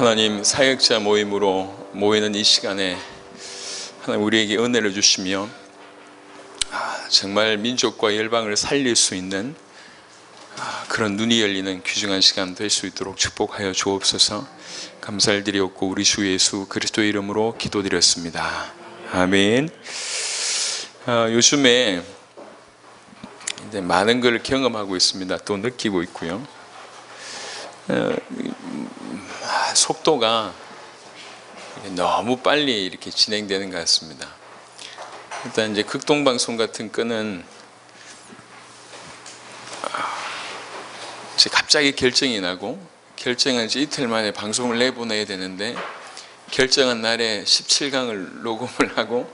하나님, 사역자 모임으로 모이는 이 시간에 하나님 우리에게 은혜를 주시며 정말 민족과 열방을 살릴 수 있는 그런 눈이 열리는 귀중한 시간 될 수 있도록 축복하여 주옵소서. 감사를 드리옵고 우리 주 예수 그리스도의 이름으로 기도드렸습니다. 아멘. 요즘에 이제 많은 걸 경험하고 있습니다. 또 느끼고 있고요. 속도가 너무 빨리 이렇게 진행되는 것 같습니다. 일단 이제 극동방송 같은 건은 갑자기 결정이 나고, 결정한 지 이틀 만에 방송을 내보내야 되는데 결정한 날에 17강을 녹음을 하고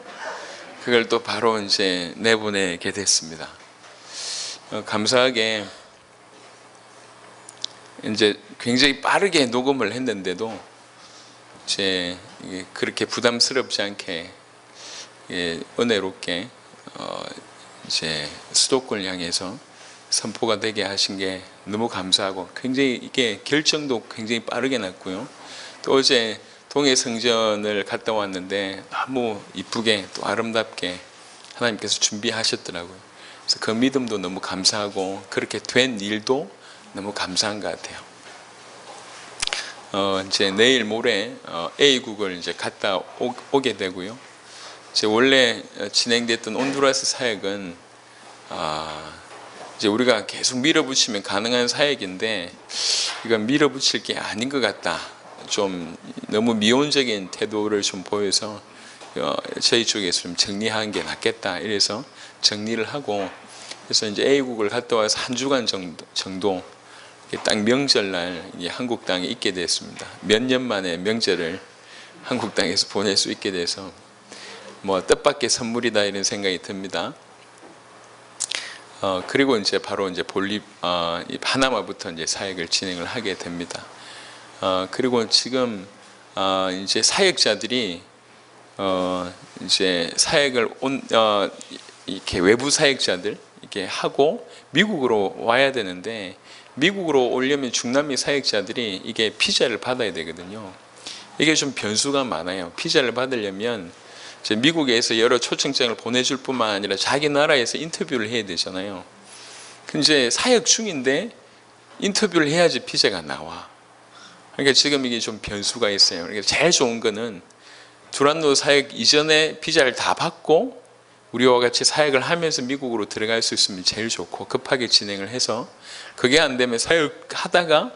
그걸 또 바로 이제 내보내게 됐습니다. 감사하게 이제 굉장히 빠르게 녹음을 했는데도 이제 그렇게 부담스럽지 않게 은혜롭게 이제 수도권을 향해서 선포가 되게 하신 게 너무 감사하고, 굉장히 이게 결정도 굉장히 빠르게 났고요. 또 어제 동해성전을 갔다 왔는데 너무 이쁘게 또 아름답게 하나님께서 준비하셨더라고요. 그래서 그 믿음도 너무 감사하고, 그렇게 된 일도 너무 감사한 것 같아요. 이제 내일 모레 A국을 이제 갔다 오게 되고요. 이제 원래 진행됐던 온두라스 사역은 이제 우리가 계속 밀어붙이면 가능한 사역인데 이건 밀어붙일 게 아닌 것 같다. 좀 너무 미온적인 태도를 좀 보여서 저희 쪽에서 좀 정리하는 게 낫겠다. 이래서 정리를 하고, 그래서 이제 A국을 갔다 와서 한 주간 정도 딱 명절날 한국 땅에 있게 됐습니다. 몇 년 만에 명절을 한국 땅에서 보낼 수 있게 돼서 뭐 뜻밖의 선물이다 이런 생각이 듭니다. 그리고 이제 바로 이제 파나마부터 이제 사역을 진행을 하게 됩니다. 그리고 지금 이제 사역자들이 이제 사역을 이렇게 외부 사역자들 이렇게 하고 미국으로 와야 되는데, 미국으로 오려면 중남미 사역자들이 이게 비자를 받아야 되거든요. 이게 좀 변수가 많아요. 비자를 받으려면 이제 미국에서 여러 초청장을 보내줄 뿐만 아니라 자기 나라에서 인터뷰를 해야 되잖아요. 근데 사역 중인데 인터뷰를 해야지 비자가 나와. 그러니까 지금 이게 좀 변수가 있어요. 그러니까 제일 좋은 거는 두란노 사역 이전에 비자를 다 받고 우리와 같이 사역을 하면서 미국으로 들어갈 수 있으면 제일 좋고, 급하게 진행을 해서, 그게 안 되면 사역하다가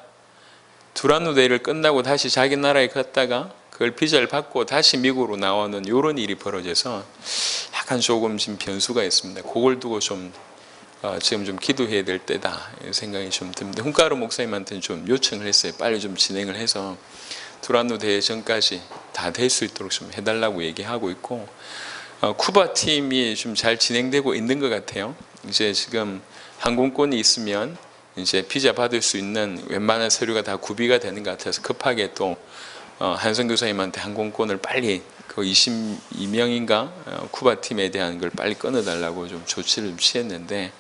두란노 데이를 끝나고 다시 자기 나라에 갔다가 그걸 비자를 받고 다시 미국으로 나오는 이런 일이 벌어져서 약간 조금 지금 변수가 있습니다. 그걸 두고 좀 지금 좀 기도해야 될 때다 이런 생각이 좀 듭니다. 훈카르 목사님한테는 좀 요청을 했어요. 빨리 좀 진행을 해서 두란노 대회 전까지 다 될 수 있도록 좀 해달라고 얘기하고 있고, 쿠바 팀이 좀 잘 진행되고 있는 것 같아요. 이제 지금 항공권이 있으면 이제 비자 받을 수 있는 웬만한 서류가 다 구비가 되는 것 같아서 급하게 또 한성 교사님한테 항공권을 빨리 그 22명인가 쿠바 팀에 대한 걸 빨리 끊어달라고 좀 조치를 취했는데,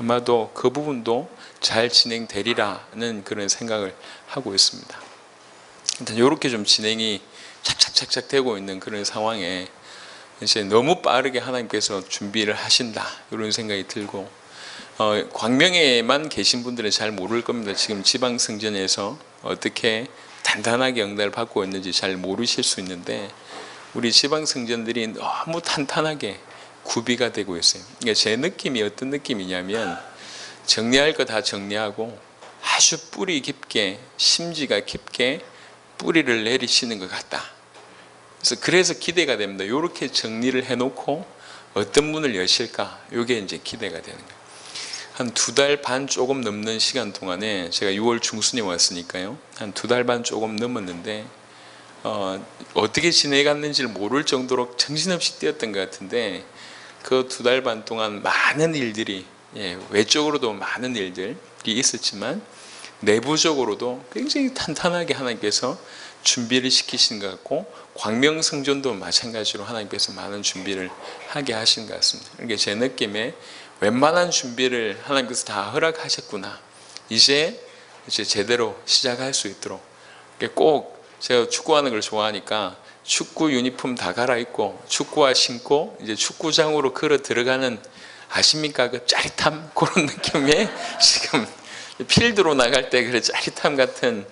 아마도 그 부분도 잘 진행되리라는 그런 생각을 하고 있습니다. 일단 이렇게 좀 진행이 착착착착 되고 있는 그런 상황에 이제 너무 빠르게 하나님께서 준비를 하신다 이런 생각이 들고, 광명에만 계신 분들은 잘 모를 겁니다. 지금 지방성전에서 어떻게 단단하게 응답을 받고 있는지 잘 모르실 수 있는데, 우리 지방성전들이 너무 탄탄하게 구비가 되고 있어요. 그러니까 제 느낌이 어떤 느낌이냐면, 정리할 거 다 정리하고 아주 뿌리 깊게, 심지가 깊게 뿌리를 내리시는 것 같다. 그래서 기대가 됩니다. 이렇게 정리를 해놓고 어떤 문을 여실까? 이게 이제 기대가 되는 거예요. 한 2달 반 조금 넘는 시간 동안에, 제가 6월 중순에 왔으니까요, 한 2달 반 조금 넘었는데 어떻게 지내갔는지를 모를 정도로 정신없이 뛰었던 것 같은데, 그 2달 반 동안 많은 일들이, 외적으로도 많은 일들이 있었지만 내부적으로도 굉장히 탄탄하게 하나님께서 준비를 시키신 것 같고, 광명성전도 마찬가지로 하나님께서 많은 준비를 하게 하신 것 같습니다. 그러니까 제 느낌에 웬만한 준비를 하나님께서 다 허락하셨구나, 이제 제대로 시작할 수 있도록 꼭 제가 축구하는 걸 좋아하니까 축구 유니폼 다 갈아입고 축구화 신고 이제 축구장으로 걸어 들어가는, 아십니까? 그 짜릿함, 그런 느낌의 지금 필드로 나갈 때 그런 짜릿함 같은,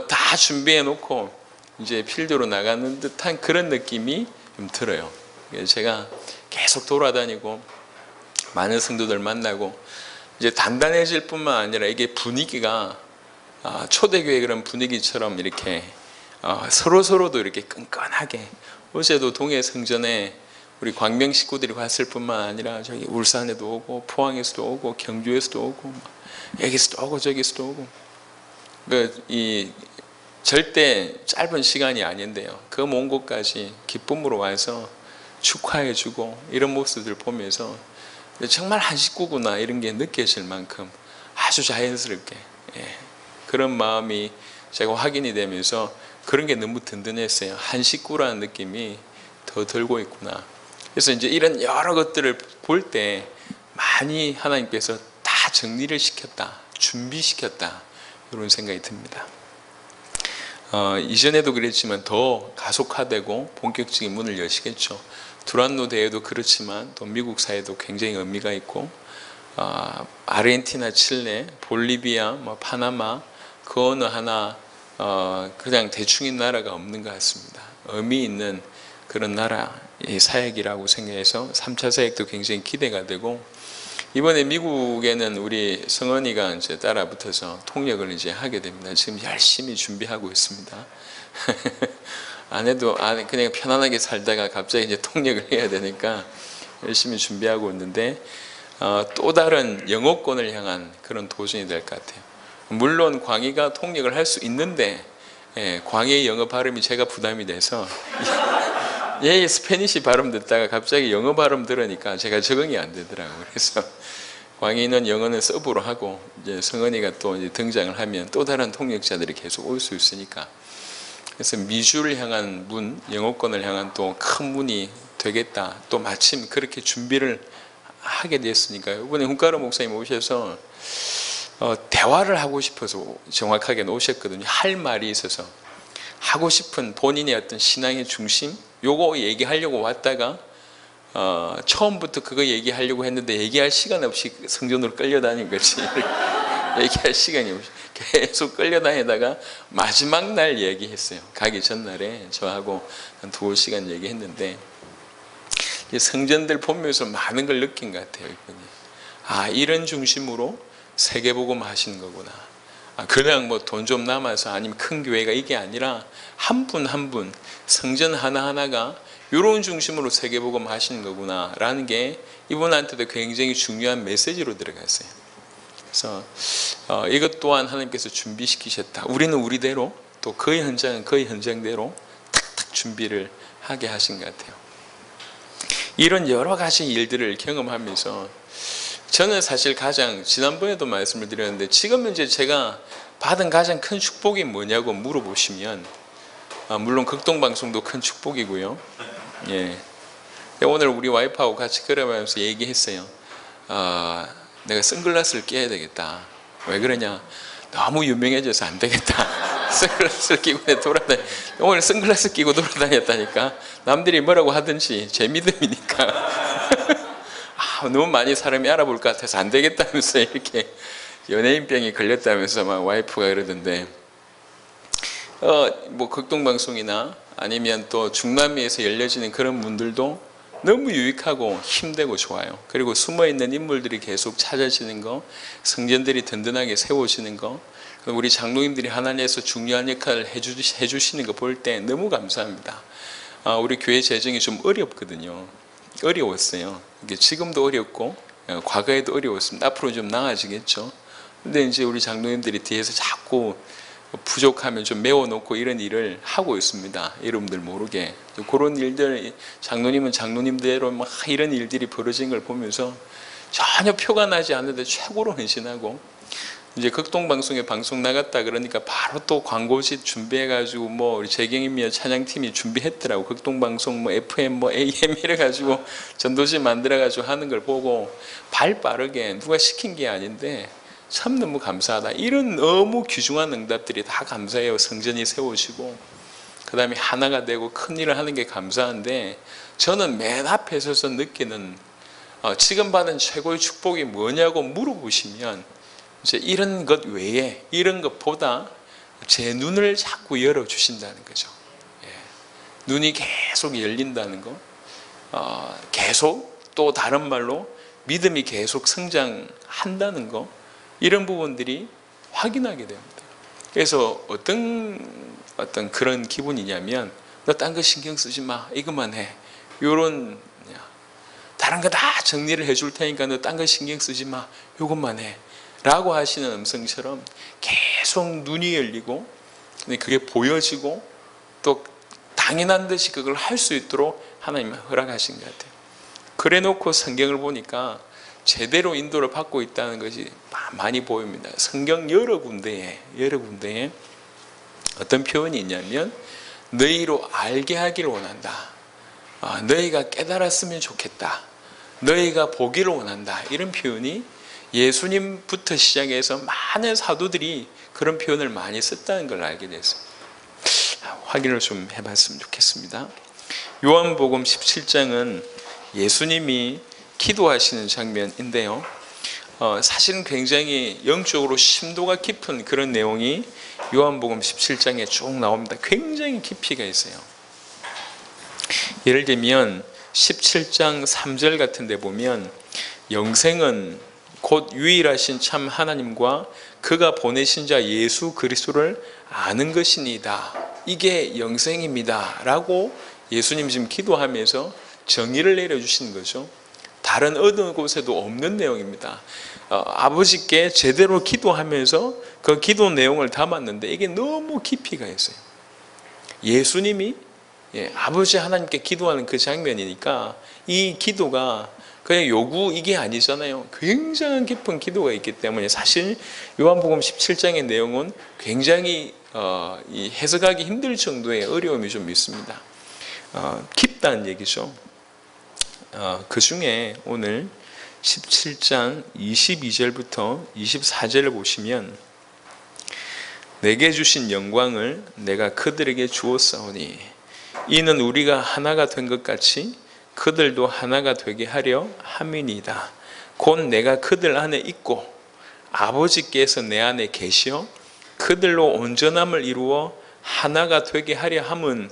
다 준비해 놓고 이제 필드로 나가는 듯한 그런 느낌이 좀 들어요. 제가 계속 돌아다니고 많은 성도들 만나고 이제 단단해질 뿐만 아니라 이게 분위기가 초대교회 그런 분위기처럼 이렇게 서로서로도 이렇게 끈끈하게, 어제도 동해 성전에 우리 광명 식구들이 왔을 뿐만 아니라 저기 울산에도 오고 포항에서도 오고 경주에서도 오고 여기서도 오고 저기서도 오고, 이 절대 짧은 시간이 아닌데요, 그 먼 곳까지 기쁨으로 와서 축하해주고 이런 모습들을 보면서 정말 한 식구구나 이런 게 느껴질 만큼 아주 자연스럽게, 그런 마음이 제가 확인이 되면서 그런 게 너무 든든했어요. 한 식구라는 느낌이 더 들고 있구나. 그래서 이제 이런 여러 것들을 볼 때 많이 하나님께서 다 정리를 시켰다, 준비시켰다, 이런 생각이 듭니다. 이전에도 그랬지만 더 가속화되고 본격적인 문을 여시겠죠. 두란노 대회도 그렇지만 또 미국 사회도 굉장히 의미가 있고, 아르헨티나, 칠레, 볼리비아, 파나마, 그 어느 하나 그냥 대충인 나라가 없는 것 같습니다. 의미 있는 그런 나라의 사역이라고 생각해서 3차 사역도 굉장히 기대가 되고, 이번에 미국에는 우리 성은이가 이제 따라 붙어서 통역을 이제 하게 됩니다. 지금 열심히 준비하고 있습니다. 아내도 그냥 편안하게 살다가 갑자기 이제 통역을 해야 되니까 열심히 준비하고 있는데, 또 다른 영어권을 향한 그런 도전이 될 것 같아요. 물론 광희가 통역을 할 수 있는데, 광희의 영어 발음이 제가 부담이 돼서 얘 스페니시 발음 듣다가 갑자기 영어 발음 들으니까 제가 적응이 안 되더라고요. 그래서 광희는 영어는 서브로 하고 이제 성은이가 또 이제 등장을 하면 또 다른 통역자들이 계속 올 수 있으니까, 그래서 미주를 향한 문, 영어권을 향한 또 큰 문이 되겠다. 또 마침 그렇게 준비를 하게 됐으니까요. 이번에 훈카로 목사님 오셔서 대화를 하고 싶어서 정확하게 오셨거든요. 할 말이 있어서 하고 싶은 본인의 어떤 신앙의 중심, 요거 얘기하려고 왔다가 처음부터 그거 얘기하려고 했는데 얘기할 시간 없이 성전으로 끌려다닌 거지. 얘기할 시간이 없이 계속 끌려다니다가 마지막 날 얘기했어요. 가기 전날에 저하고 한 2시간 얘기했는데, 성전들 보면서 많은 걸 느낀 것 같아요. 이분이. 이런 중심으로 세계복음 하시는 거구나. 그냥 뭐 돈 좀 남아서 아니면 큰 교회가 이게 아니라 한 분 한 분 성전 하나하나가 이런 중심으로 세계복음 하시는 거구나 라는 게 이분한테도 굉장히 중요한 메시지로 들어갔어요. 그래서 이것 또한 하나님께서 준비시키셨다. 우리는 우리대로, 또 그의 현장은 그의 현장대로 탁탁 준비를 하게 하신 것 같아요. 이런 여러 가지 일들을 경험하면서 저는 사실 가장, 지난번에도 말씀을 드렸는데, 지금 이제 제가 받은 가장 큰 축복이 뭐냐고 물어보시면, 물론 극동방송도 큰 축복이고요. 오늘 우리 와이프하고 같이 걸어가면서 얘기했어요. 내가 선글라스를 껴야 되겠다. 왜 그러냐? 너무 유명해져서 안 되겠다. 선글라스를 끼고 돌아다니. 오늘 선글라스 끼고 돌아다녔다니까. 남들이 뭐라고 하든지 제 믿음이니까. 너무 많이 사람이 알아볼 것 같아서 안 되겠다면서 이렇게 연예인병이 걸렸다면서 막 와이프가 그러던데, 뭐 극동방송이나 아니면 또 중남미에서 열려지는 그런 문들도 너무 유익하고 힘되고 좋아요. 그리고 숨어있는 인물들이 계속 찾아지는 거, 성전들이 든든하게 세워지는 거, 우리 장로님들이 하나님께서 중요한 역할을 해주시는 거 볼 때 너무 감사합니다. 우리 교회 재정이 좀 어렵거든요. 어려웠어요. 지금도 어렵고 과거에도 어려웠습니다. 앞으로 좀 나아지겠죠. 근데 이제 우리 장로님들이 뒤에서 자꾸 부족하면 좀 메워놓고 이런 일을 하고 있습니다. 여러분들 모르게. 그런 일들, 장로님은 장로님대로 막 이런 일들이 벌어진 걸 보면서 전혀 표가 나지 않는데 최고로 헌신하고, 이제 극동방송에 방송 나갔다 그러니까 바로 또 광고짓 준비해가지고 뭐 우리 재경임이야 찬양팀이 준비했더라고. 극동방송 뭐 FM 뭐 AM 이래가지고 전도지 만들어가지고 하는 걸 보고 발 빠르게, 누가 시킨 게 아닌데 참 너무 감사하다. 이런 너무 귀중한 응답들이 다 감사해요. 성전이 세워지고 그 다음에 하나가 되고 큰 일을 하는 게 감사한데, 저는 맨 앞에 서서 느끼는 지금 받은 최고의 축복이 뭐냐고 물어보시면 이제 이런 것 외에, 이런 것보다 제 눈을 자꾸 열어주신다는 거죠. 예. 눈이 계속 열린다는 거, 계속, 또 다른 말로 믿음이 계속 성장한다는 거, 이런 부분들이 확인하게 됩니다. 그래서 어떤 그런 기분이냐면, 너 딴 거 신경 쓰지 마, 이것만 해, 요런, 다른 거 다 정리를 해줄 테니까 너 딴 거 신경 쓰지 마, 요것만 해 라고 하시는 음성처럼 계속 눈이 열리고 그게 보여지고 또 당연한 듯이 그걸 할 수 있도록 하나님은 허락하신 것 같아요. 그래 놓고 성경을 보니까 제대로 인도를 받고 있다는 것이 많이 보입니다. 성경 여러 군데에 어떤 표현이 있냐면, 너희로 알게 하기를 원한다, 너희가 깨달았으면 좋겠다, 너희가 보기를 원한다, 이런 표현이 예수님부터 시작해서 많은 사도들이 그런 표현을 많이 썼다는 걸 알게 됐어요. 확인을 좀 해봤으면 좋겠습니다. 요한복음 17장은 예수님이 기도하시는 장면인데요, 사실은 굉장히 영적으로 심도가 깊은 그런 내용이 요한복음 17장에 쭉 나옵니다. 굉장히 깊이가 있어요. 예를 들면 17장 3절 같은 데 보면, 영생은 곧 유일하신 참 하나님과 그가 보내신 자 예수 그리스도를 아는 것이니이다, 이게 영생입니다 라고 예수님 지금 기도하면서 정의를 내려주시는 거죠. 다른 어느 곳에도 없는 내용입니다. 아버지께 제대로 기도하면서 그 기도 내용을 담았는데, 이게 너무 깊이가 있어요. 예수님이 아버지 하나님께 기도하는 그 장면이니까 이 기도가 그냥 요구 이게 아니잖아요. 굉장한 깊은 기도가 있기 때문에 사실 요한복음 17장의 내용은 굉장히 해석하기 힘들 정도의 어려움이 좀 있습니다. 깊다는 얘기죠. 그 중에 오늘 17장 22절부터 24절을 보시면, 내게 주신 영광을 내가 그들에게 주었사오니 이는 우리가 하나가 된 것 같이 그들도 하나가 되게 하려 함이니이다. 곧 내가 그들 안에 있고 아버지께서 내 안에 계시어 그들로 온전함을 이루어 하나가 되게 하려 함은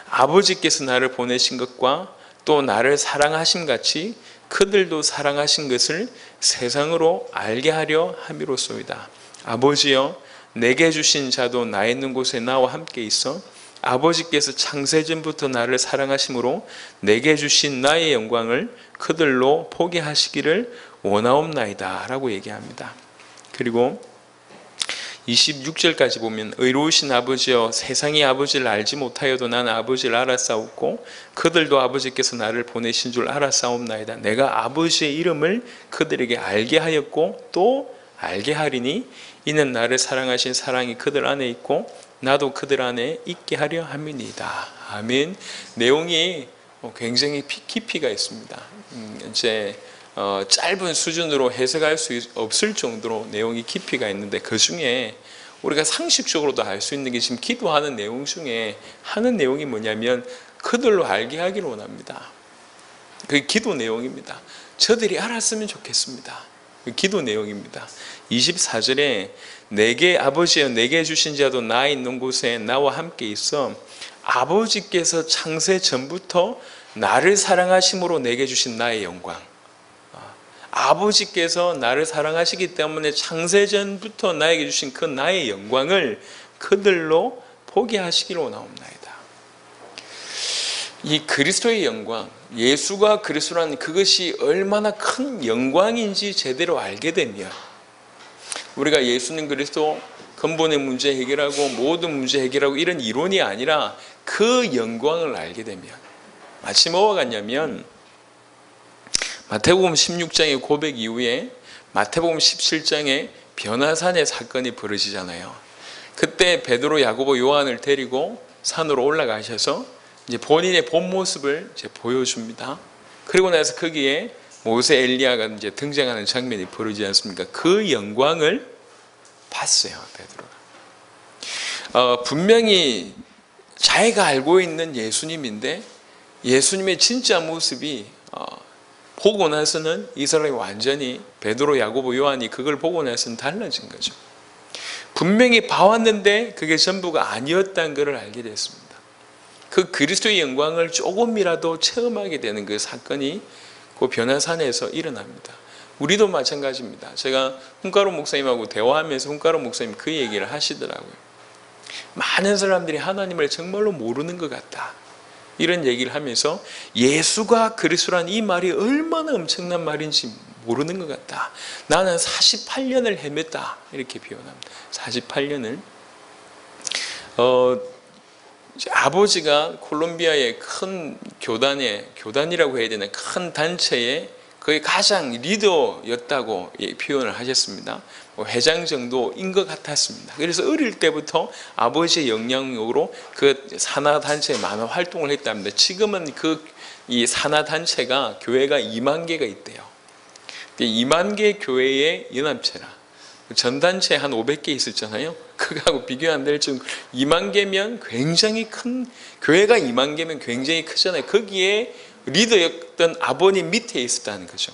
아버지께서 나를 보내신 것과 또 나를 사랑하심 같이 그들도 사랑하신 것을 세상으로 알게 하려 함이로소이다. 아버지여, 내게 주신 자도 나 있는 곳에 나와 함께 있어 아버지께서 창세전부터 나를 사랑하심으로 내게 주신 나의 영광을 그들로 보게 하시기를 원하옵나이다 라고 얘기합니다. 그리고 26절까지 보면, 의로우신 아버지여, 세상이 아버지를 알지 못하여도 나는 아버지를 알았사옵고 그들도 아버지께서 나를 보내신 줄 알았사옵나이다. 내가 아버지의 이름을 그들에게 알게 하였고 또 알게 하리니 이는 나를 사랑하신 사랑이 그들 안에 있고 나도 그들 안에 있게 하려 함이니이다. 아멘. 내용이 굉장히 깊이가 있습니다. 이제 짧은 수준으로 해석할 수 없을 정도로 내용이 깊이가 있는데, 그 중에 우리가 상식적으로도 알 수 있는 게 지금 기도하는 내용 중에 하는 내용이 뭐냐면, 그들로 알게 하기를 원합니다. 그게 기도 내용입니다. 저들이 알았으면 좋겠습니다. 그 기도 내용입니다. 24절에 내게 아버지여, 내게 주신 자도 나 있는 곳에 나와 함께 있어 아버지께서 창세 전부터 나를 사랑하심으로 내게 주신 나의 영광. 아버지께서 나를 사랑하시기 때문에 창세전부터 나에게 주신 그 나의 영광을 그들로 보게 하시기를 원하옵나이다. 이 그리스도의 영광, 예수가 그리스도라는 그것이 얼마나 큰 영광인지 제대로 알게 되면, 우리가 예수님 그리스도 근본의 문제 해결하고 모든 문제 해결하고 이런 이론이 아니라 그 영광을 알게 되면, 마치 뭐와 같냐면 마태복음 16장의 고백 이후에 마태복음 17장에 변화산의 사건이 벌어지잖아요. 그때 베드로, 야고보, 요한을 데리고 산으로 올라가셔서 이제 본인의 본 모습을 이제 보여줍니다. 그리고 나서 거기에 모세 엘리야가 이제 등장하는 장면이 벌어지지 않습니까? 그 영광을 봤어요, 베드로가. 분명히 자기가 알고 있는 예수님인데 예수님의 진짜 모습이 보고 나서는 이 사람이 완전히 베드로, 야고보, 요한이 그걸 보고 나서는 달라진 거죠. 분명히 봐왔는데 그게 전부가 아니었다는 것을 알게 됐습니다. 그 그리스도의 영광을 조금이라도 체험하게 되는 그 사건이 그 변화산에서 일어납니다. 우리도 마찬가지입니다. 제가 훈가로 목사님하고 대화하면서 훈가로 목사님 그 얘기를 하시더라고요. 많은 사람들이 하나님을 정말로 모르는 것 같다, 이런 얘기를 하면서 예수가 그리스도란 이 말이 얼마나 엄청난 말인지 모르는 것 같다. 나는 48년을 헤맸다, 이렇게 표현합니다. 48년을. 아버지가 콜롬비아의 큰 교단이라고 해야 되나, 큰 단체의 거의 가장 리더였다고 표현을 하셨습니다. 회장 정도인 것 같았습니다. 그래서 어릴 때부터 아버지의 영향력으로 그 산하단체에 많은 활동을 했답니다. 지금은 이 산하단체가 교회가 2만 개가 있대요. 2만 개 교회의 연합체라. 전단체 한 500개 있었잖아요. 그거하고 비교 안 될 정도. 2만 개면 굉장히 큰, 교회가 2만 개면 굉장히 크잖아요. 거기에 리더였던 아버님 밑에 있었다는 거죠.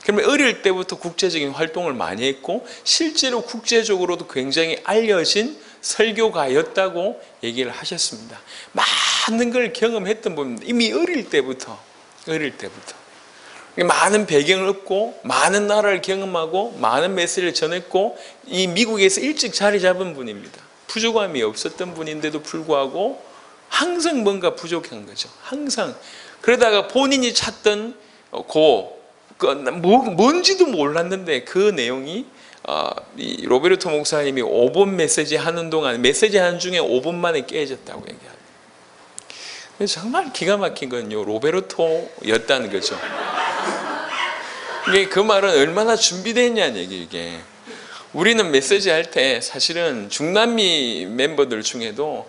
그러면 어릴 때부터 국제적인 활동을 많이 했고 실제로 국제적으로도 굉장히 알려진 설교가였다고 얘기를 하셨습니다. 많은 걸 경험했던 분입니다. 이미 어릴 때부터 많은 배경을 얻고 많은 나라를 경험하고 많은 메시지를 전했고 이 미국에서 일찍 자리 잡은 분입니다. 부족함이 없었던 분인데도 불구하고 항상 뭔가 부족한 거죠. 항상. 그러다가 본인이 찾던 뭔지도 몰랐는데 그 내용이 이 로베르토 목사님이 5번 메시지 하는 동안 메시지 하는 중에 5분 만에 깨졌다고 얘기합니다. 정말 기가 막힌 건요, 로베르토였다는 거죠. 이게 그 말은 얼마나 준비되었냐는 얘기. 이게 우리는 메시지 할 때 사실은 중남미 멤버들 중에도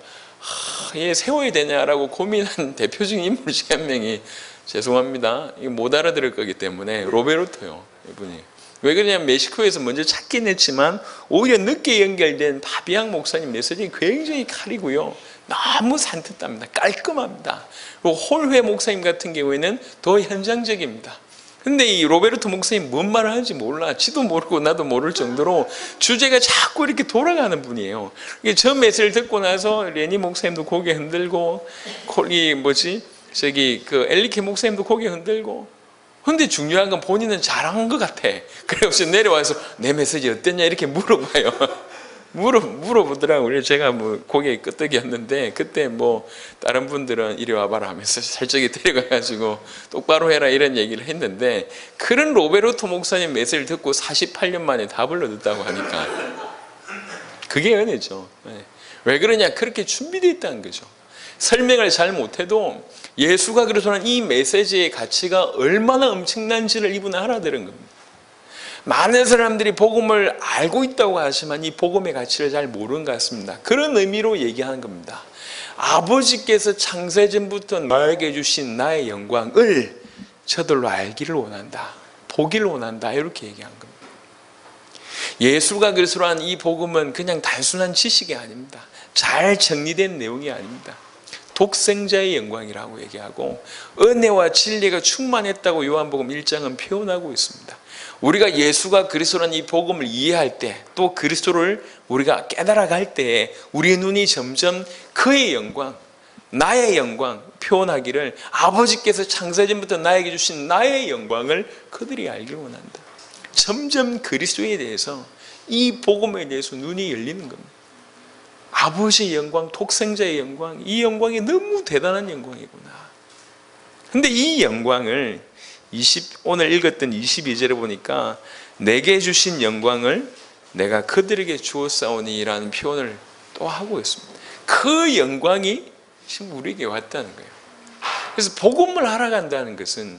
얘 세워야 되냐라고 고민한 대표적인 인물 중에 한 명이, 죄송합니다, 못 알아들을 거기 때문에 로베르토요. 이분이 왜 그러냐면 멕시코에서 먼저 찾긴 했지만 오히려 늦게 연결된 파비앙 목사님 메시지 굉장히 칼이고요, 너무 산뜻합니다. 깔끔합니다. 그리고 홀회 목사님 같은 경우에는 더 현장적입니다. 근데 이 로베르토 목사님 뭔 말을 하는지 몰라. 지도 모르고 나도 모를 정도로 주제가 자꾸 이렇게 돌아가는 분이에요. 저 메시지를 듣고 나서 레니 목사님도 고개 흔들고, 엘리케 목사님도 고개 흔들고. 근데 중요한 건 본인은 잘한 것 같아. 그래서 내려와서 내 메시지 어땠냐 이렇게 물어봐요. 물어보더라고요. 그래서 제가 고개 끄덕이었는데, 그때 다른 분들은 이리 와봐라 하면서 살짝 데려가가지고 똑바로 해라 이런 얘기를 했는데, 그런 로베르토 목사님 메시지를 듣고 48년 만에 답을 얻었다고 하니까 그게 은혜죠. 왜 그러냐? 그렇게 준비되어 있다는 거죠. 설명을 잘 못해도 예수가 그리스도라는 이 메시지의 가치가 얼마나 엄청난지를 이분은 알아들은 겁니다. 많은 사람들이 복음을 알고 있다고 하지만 이 복음의 가치를 잘 모르는 것 같습니다. 그런 의미로 얘기하는 겁니다. 아버지께서 창세전부터 나에게 주신 나의 영광을 저들로 알기를 원한다, 보기를 원한다, 이렇게 얘기한 겁니다. 예수가 그리스도라는 이 복음은 그냥 단순한 지식이 아닙니다. 잘 정리된 내용이 아닙니다. 독생자의 영광이라고 얘기하고 은혜와 진리가 충만했다고 요한복음 1장은 표현하고 있습니다. 우리가 예수가 그리스도라는 이 복음을 이해할 때, 또 그리스도를 우리가 깨달아갈 때 우리의 눈이 점점 그의 영광, 나의 영광 표현하기를, 아버지께서 창세전부터 나에게 주신 나의 영광을 그들이 알기를 원한다. 점점 그리스도에 대해서, 이 복음에 대해서 눈이 열리는 겁니다. 아버지의 영광, 독생자의 영광, 이 영광이 너무 대단한 영광이구나. 근데 이 영광을 오늘 읽었던 22절에 보니까 내게 주신 영광을 내가 그들에게 주었사오니 라는 표현을 또 하고 있습니다. 그 영광이 지금 우리에게 왔다는 거예요. 그래서 복음을 알아간다는 것은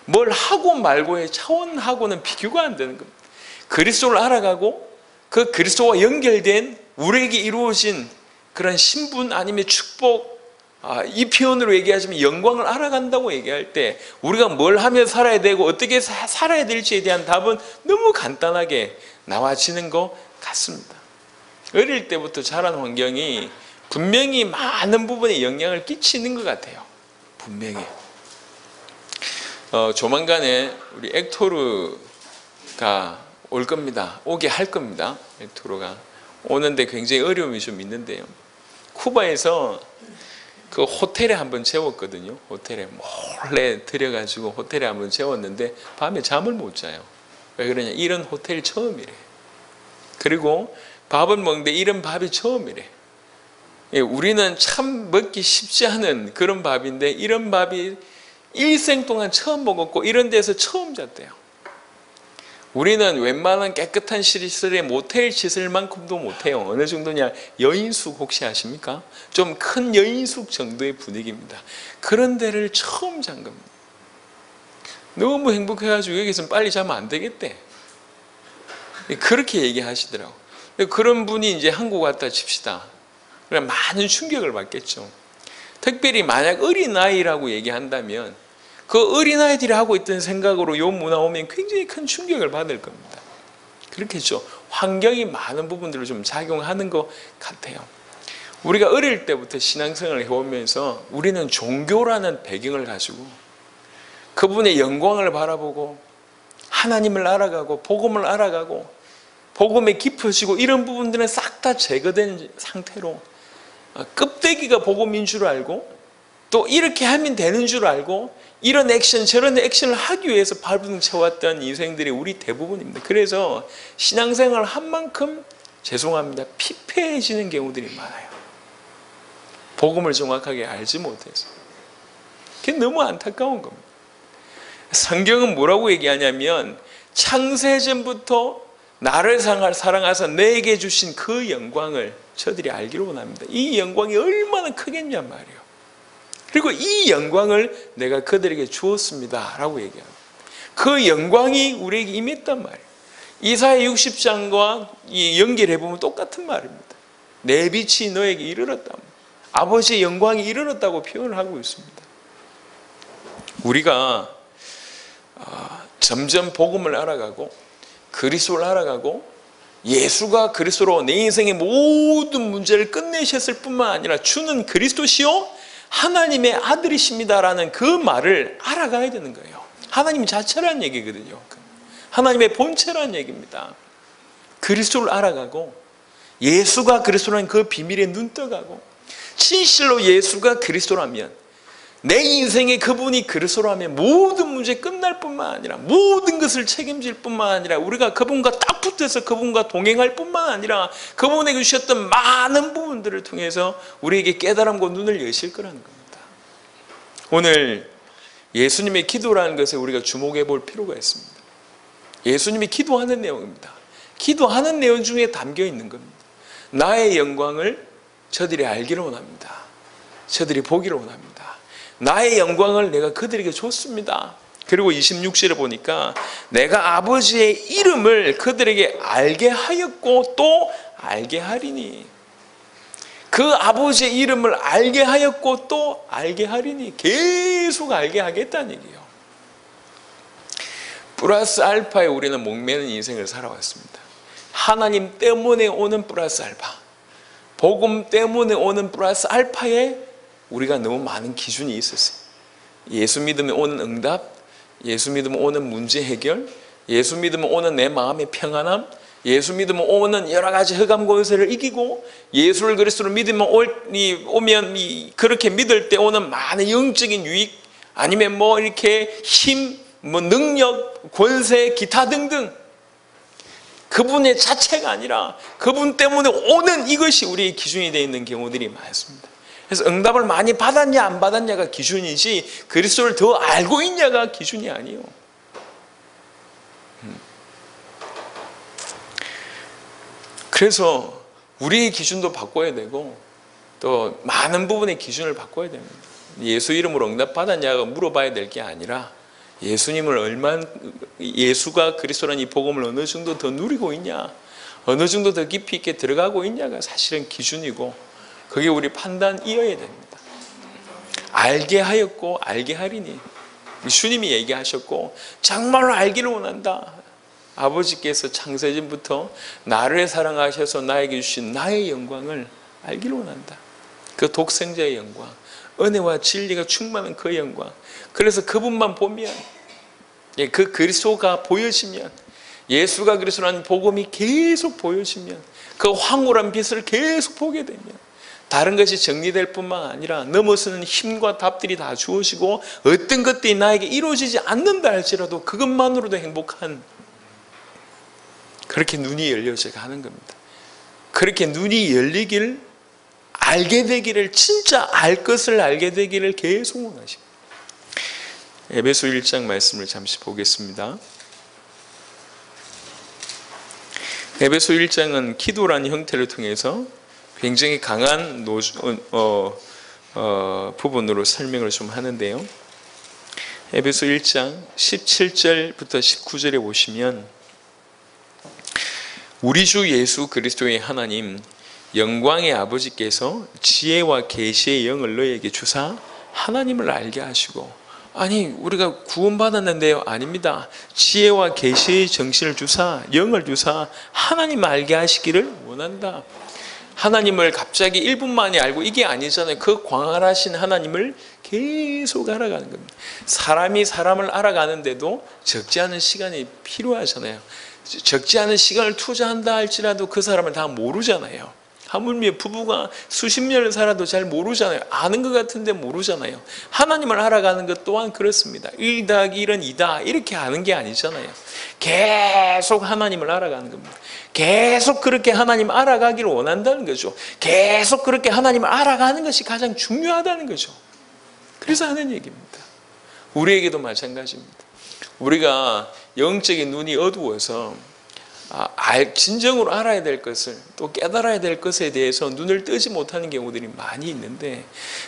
뭘 하고 말고의 차원하고는 비교가 안 되는 겁니다. 그리스도를 알아가고 그 그리스도와 연결된 우리에게 이루어진 그런 신분 아니면 축복, 이 표현으로 얘기하자면 영광을 알아간다고 얘기할 때 우리가 뭘 하며 살아야 되고 어떻게 살아야 될지에 대한 답은 너무 간단하게 나와지는 것 같습니다. 어릴 때부터 자란 환경이 분명히 많은 부분에 영향을 끼치는 것 같아요. 분명히. 조만간에 우리 엑토르가 올 겁니다. 오게 할 겁니다. 엑토르가 오는데 굉장히 어려움이 좀 있는데요. 쿠바에서 그 호텔에 한번 재웠거든요. 호텔에 몰래 들여가지고 호텔에 한번 재웠는데 밤에 잠을 못 자요. 왜 그러냐? 이런 호텔이 처음이래. 그리고 밥을 먹는데 이런 밥이 처음이래. 우리는 참 먹기 쉽지 않은 그런 밥인데 이런 밥이 일생 동안 처음 먹었고 이런 데서 처음 잤대요. 우리는 웬만한 깨끗한 시설에 모텔 시설만큼도 못해요. 어느 정도냐? 여인숙 혹시 아십니까? 좀 큰 여인숙 정도의 분위기입니다. 그런 데를 처음 잔 겁니다. 너무 행복해가지고 여기서는 빨리 자면 안 되겠대. 그렇게 얘기하시더라고. 그런 분이 이제 한국 왔다 칩시다. 그럼 많은 충격을 받겠죠. 특별히 만약 어린아이라고 얘기한다면 그 어린아이들이 하고 있던 생각으로 요 문화 오면 굉장히 큰 충격을 받을 겁니다. 그렇겠죠. 환경이 많은 부분들을 좀 작용하는 것 같아요. 우리가 어릴 때부터 신앙생활을 해오면서 우리는 종교라는 배경을 가지고 그분의 영광을 바라보고 하나님을 알아가고 복음을 알아가고 복음에 깊어지고 이런 부분들은 싹 다 제거된 상태로 껍데기가 복음인 줄 알고 또 이렇게 하면 되는 줄 알고 이런 액션 저런 액션을 하기 위해서 발버둥 쳐왔던 인생들이 우리 대부분입니다. 그래서 신앙생활을 한 만큼 죄송합니다. 피폐해지는 경우들이 많아요. 복음을 정확하게 알지 못해서. 그게 너무 안타까운 겁니다. 성경은 뭐라고 얘기하냐면 창세전부터 나를 사랑하사 내게 주신 그 영광을 저들이 알기를 원합니다. 이 영광이 얼마나 크겠냔 말이에요. 그리고 이 영광을 내가 그들에게 주었습니다 라고 얘기합니다. 그 영광이 우리에게 임했단 말이에요. 이사야 60장과 연결해보면 똑같은 말입니다. 내 빛이 너에게 이르렀다. 아버지의 영광이 이르렀다고 표현을 하고 있습니다. 우리가 점점 복음을 알아가고 그리스도를 알아가고 예수가 그리스도로 내 인생의 모든 문제를 끝내셨을 뿐만 아니라 주는 그리스도시요 하나님의 아들이십니다라는 그 말을 알아가야 되는 거예요. 하나님 자체라는 얘기거든요. 하나님의 본체라는 얘기입니다. 그리스도를 알아가고 예수가 그리스도라는 그 비밀에 눈떠가고 진실로 예수가 그리스도라면 내 인생에 그분이 그리스도라면 모든 문제 끝날 뿐만 아니라 모든 것을 책임질 뿐만 아니라 우리가 그분과 딱 붙어서 그분과 동행할 뿐만 아니라 그분에게 주셨던 많은 부분들을 통해서 우리에게 깨달음과 눈을 여실 거라는 겁니다. 오늘 예수님의 기도라는 것에 우리가 주목해 볼 필요가 있습니다. 예수님이 기도하는 내용입니다. 기도하는 내용 중에 담겨 있는 겁니다. 나의 영광을 저들이 알기를 원합니다. 저들이 보기를 원합니다. 나의 영광을 내가 그들에게 줬습니다. 그리고 26절에 보니까 내가 아버지의 이름을 그들에게 알게 하였고 또 알게 하리니 그 아버지의 이름을 알게 하였고 또 알게 하리니 계속 알게 하겠다는 얘기예요. 플러스 알파에 우리는 목매는 인생을 살아왔습니다. 하나님 때문에 오는 플러스 알파, 복음 때문에 오는 플러스 알파에 우리가 너무 많은 기준이 있었어요. 예수 믿으면 오는 응답, 예수 믿으면 오는 문제 해결, 예수 믿으면 오는 내 마음의 평안함, 예수 믿으면 오는 여러 가지 흑암 권세를 이기고 예수를 그리스도로 믿으면 오면 그렇게 믿을 때 오는 많은 영적인 유익 아니면 뭐 이렇게 힘, 뭐 능력, 권세, 기타 등등 그분의 자체가 아니라 그분 때문에 오는 이것이 우리의 기준이 되어 있는 경우들이 많습니다. 그래서 응답을 많이 받았냐 안 받았냐가 기준이지 그리스도를 더 알고 있냐가 기준이 아니에요. 그래서 우리의 기준도 바꿔야 되고 또 많은 부분의 기준을 바꿔야 됩니다. 예수 이름으로 응답 받았냐가 물어봐야 될 게 아니라 예수가 그리스도라는 이 복음을 어느 정도 더 누리고 있냐, 어느 정도 더 깊이 있게 들어가고 있냐가 사실은 기준이고 그게 우리 판단이어야 됩니다. 알게 하였고 알게 하리니. 주님이 얘기하셨고 정말로 알기를 원한다. 아버지께서 창세전부터 나를 사랑하셔서 나에게 주신 나의 영광을 알기를 원한다. 그 독생자의 영광, 은혜와 진리가 충만한 그 영광. 그래서 그분만 보면, 그 그리스도가 보여지면, 예수가 그리스도라는 복음이 계속 보여지면, 그 황홀한 빛을 계속 보게 되면 다른 것이 정리될 뿐만 아니라 넘어서는 힘과 답들이 다 주어지고 어떤 것들이 나에게 이루어지지 않는다 할지라도 그것만으로도 행복한, 그렇게 눈이 열려져 가는 겁니다. 그렇게 눈이 열리길, 알게 되기를, 진짜 알 것을 알게 되기를 계속 원하십니다. 에베소 1장 말씀을 잠시 보겠습니다. 에베소 1장은 기도라는 형태를 통해서 굉장히 강한 부분으로 설명을 좀 하는데요. 에베소 1장 17절부터 19절에 보시면, 우리 주 예수 그리스도의 하나님 영광의 아버지께서 지혜와 계시의 영을 너희에게 주사 하나님을 알게 하시고, 아니 우리가 구원받았는데요? 아닙니다. 지혜와 계시의 정신을 주사, 영을 주사 하나님을 알게 하시기를 원한다. 하나님을 갑자기 1분 만에 알고 이게 아니잖아요. 그 광활하신 하나님을 계속 알아가는 겁니다. 사람이 사람을 알아가는데도 적지 않은 시간이 필요하잖아요. 적지 않은 시간을 투자한다 할지라도 그 사람을 다 모르잖아요. 하물며 부부가 수십 년을 살아도 잘 모르잖아요. 아는 것 같은데 모르잖아요. 하나님을 알아가는 것 또한 그렇습니다. 1 더하기 1은 2다 이렇게 아는 게 아니잖아요. 계속 하나님을 알아가는 겁니다. 계속 그렇게 하나님 알아가기를 원한다는 거죠. 계속 그렇게 하나님을 알아가는 것이 가장 중요하다는 거죠. 그래서 하는 얘기입니다. 우리에게도 마찬가지입니다. 우리가 영적인 눈이 어두워서 진정으로 알아야 될 것을, 또 깨달아야 될 것에 대해서 눈을 뜨지 못하는 경우들이 많이 있는데,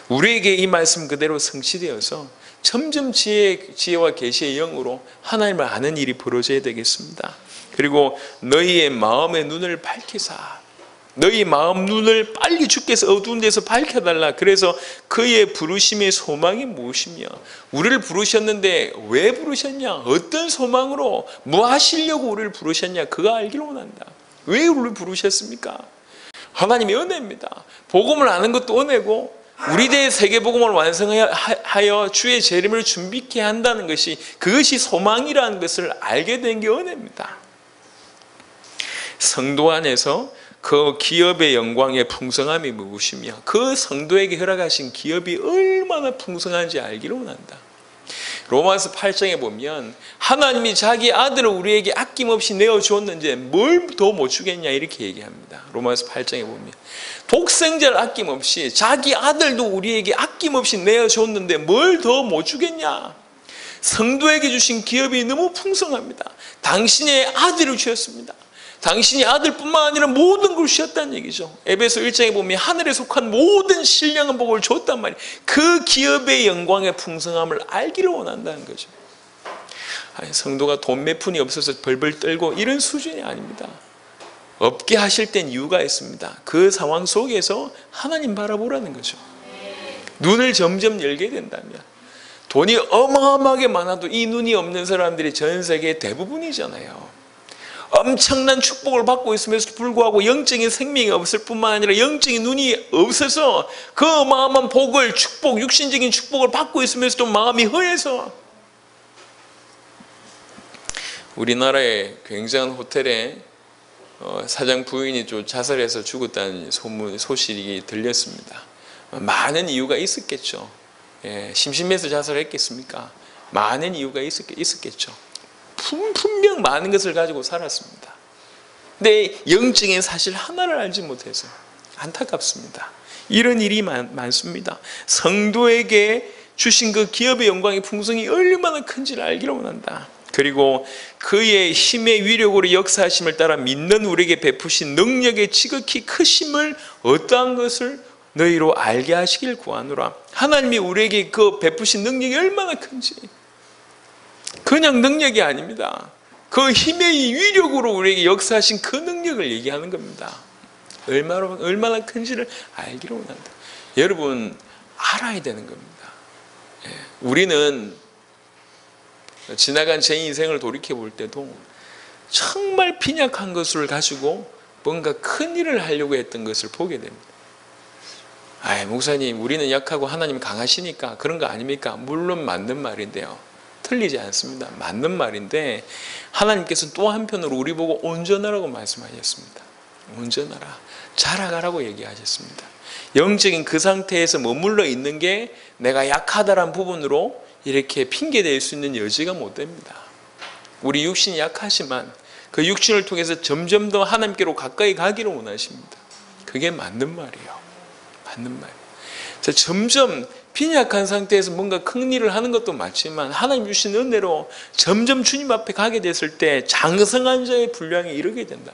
우리에게 이 말씀 그대로 성취되어서 점점 지혜와 계시의 영으로 하나님을 아는 일이 벌어져야 되겠습니다. 그리고 너희의 마음의 눈을 밝히사, 너희 마음 눈을 빨리 주께서 어두운 데서 밝혀달라. 그래서 그의 부르심의 소망이 무엇이며, 우리를 부르셨는데 왜 부르셨냐, 어떤 소망으로 뭐 하시려고 우리를 부르셨냐, 그거 알기를 원한다. 왜 우리를 부르셨습니까? 하나님의 은혜입니다. 복음을 아는 것도 은혜고, 우리 대의 세계복음을 완성하여 주의 재림을 준비케 한다는 것이, 그것이 소망이라는 것을 알게 된 게 은혜입니다. 성도 안에서 그 기업의 영광의 풍성함이 무엇이며, 그 성도에게 허락하신 기업이 얼마나 풍성한지 알기를 원한다. 로마서 8장에 보면 하나님이 자기 아들을 우리에게 아낌없이 내어주었는데 뭘 더 못 주겠냐 이렇게 얘기합니다. 로마서 8장에 보면 독생자를 아낌없이, 자기 아들도 우리에게 아낌없이 내어줬는데 뭘 더 못 주겠냐. 성도에게 주신 기업이 너무 풍성합니다. 당신의 아들을 주셨습니다. 당신이 아들뿐만 아니라 모든 걸 주셨다는 얘기죠. 에베소 1장에 보면 하늘에 속한 모든 신령한 복을 줬단 말이에요. 그 기업의 영광의 풍성함을 알기를 원한다는 거죠. 아니, 성도가 돈 몇 푼이 없어서 벌벌 떨고 이런 수준이 아닙니다. 없게 하실 땐 이유가 있습니다. 그 상황 속에서 하나님 바라보라는 거죠. 눈을 점점 열게 된다면, 돈이 어마어마하게 많아도 이 눈이 없는 사람들이 전 세계 대부분이잖아요. 엄청난 축복을 받고 있음에도 불구하고 영적인 생명이 없을 뿐만 아니라 영적인 눈이 없어서 그 어마어마한 복을, 축복, 육신적인 축복을 받고 있으면서도 마음이 허해서, 우리나라의 굉장한 호텔에 사장 부인이 좀 자살해서 죽었다는 소식이 들렸습니다. 많은 이유가 있었겠죠. 심심해서 자살했겠습니까? 많은 이유가 있었겠죠. 분명 많은 것을 가지고 살았습니다. 근데 영적인 사실 하나를 알지 못해서 안타깝습니다. 이런 일이 많습니다. 성도에게 주신 그 기업의 영광의 풍성이 얼마나 큰지를 알기를 원한다. 그리고 그의 힘의 위력으로 역사하심을 따라 믿는 우리에게 베푸신 능력의 지극히 크심을 어떠한 것을 너희로 알게 하시길 구하노라. 하나님이 우리에게 그 베푸신 능력이 얼마나 큰지, 그냥 능력이 아닙니다. 그 힘의 위력으로 우리에게 역사하신 그 능력을 얘기하는 겁니다. 얼마나 큰지를 알기로 원한다. 여러분, 알아야 되는 겁니다. 우리는 지나간 제 인생을 돌이켜 볼 때도 정말 빈약한 것을 가지고 뭔가 큰 일을 하려고 했던 것을 보게 됩니다. 목사님, 우리는 약하고 하나님 강하시니까 그런 거 아닙니까? 물론 맞는 말인데요. 틀리지 않습니다. 맞는 말인데 하나님께서 또 한편으로 우리 보고 온전하라고 말씀하셨습니다. 온전하라, 자라가라고 얘기하셨습니다. 영적인 그 상태에서 머물러 있는 게 내가 약하다란 부분으로 이렇게 핑계댈 수 있는 여지가 못 됩니다. 우리 육신이 약하지만 그 육신을 통해서 점점 더 하나님께로 가까이 가기를 원하십니다. 그게 맞는 말이에요. 맞는 말이에요. 그래서 점점 빈약한 상태에서 뭔가 큰 일을 하는 것도 맞지만 하나님 주신 은혜로 점점 주님 앞에 가게 됐을 때 장성한 자의 분량에 이르게 된다.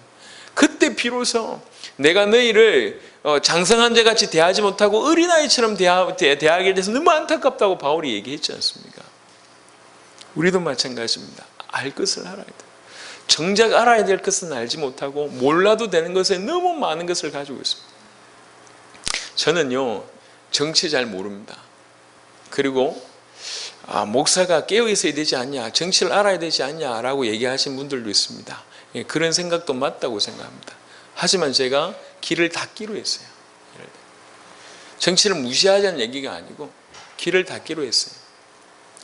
그때 비로소 내가 너희를 장성한 자 같이 대하지 못하고 어린아이처럼 대하게 돼서 너무 안타깝다고 바울이 얘기했지 않습니까? 우리도 마찬가지입니다. 알 것을 알아야 돼요. 정작 알아야 될 것은 알지 못하고 몰라도 되는 것에 너무 많은 것을 가지고 있습니다. 저는요, 정치 잘 모릅니다. 그리고 목사가 깨어 있어야 되지 않냐, 정치를 알아야 되지 않냐라고 얘기하신 분들도 있습니다. 그런 생각도 맞다고 생각합니다. 하지만 제가 길을 닫기로 했어요. 정치를 무시하자는 얘기가 아니고 길을 닫기로 했어요.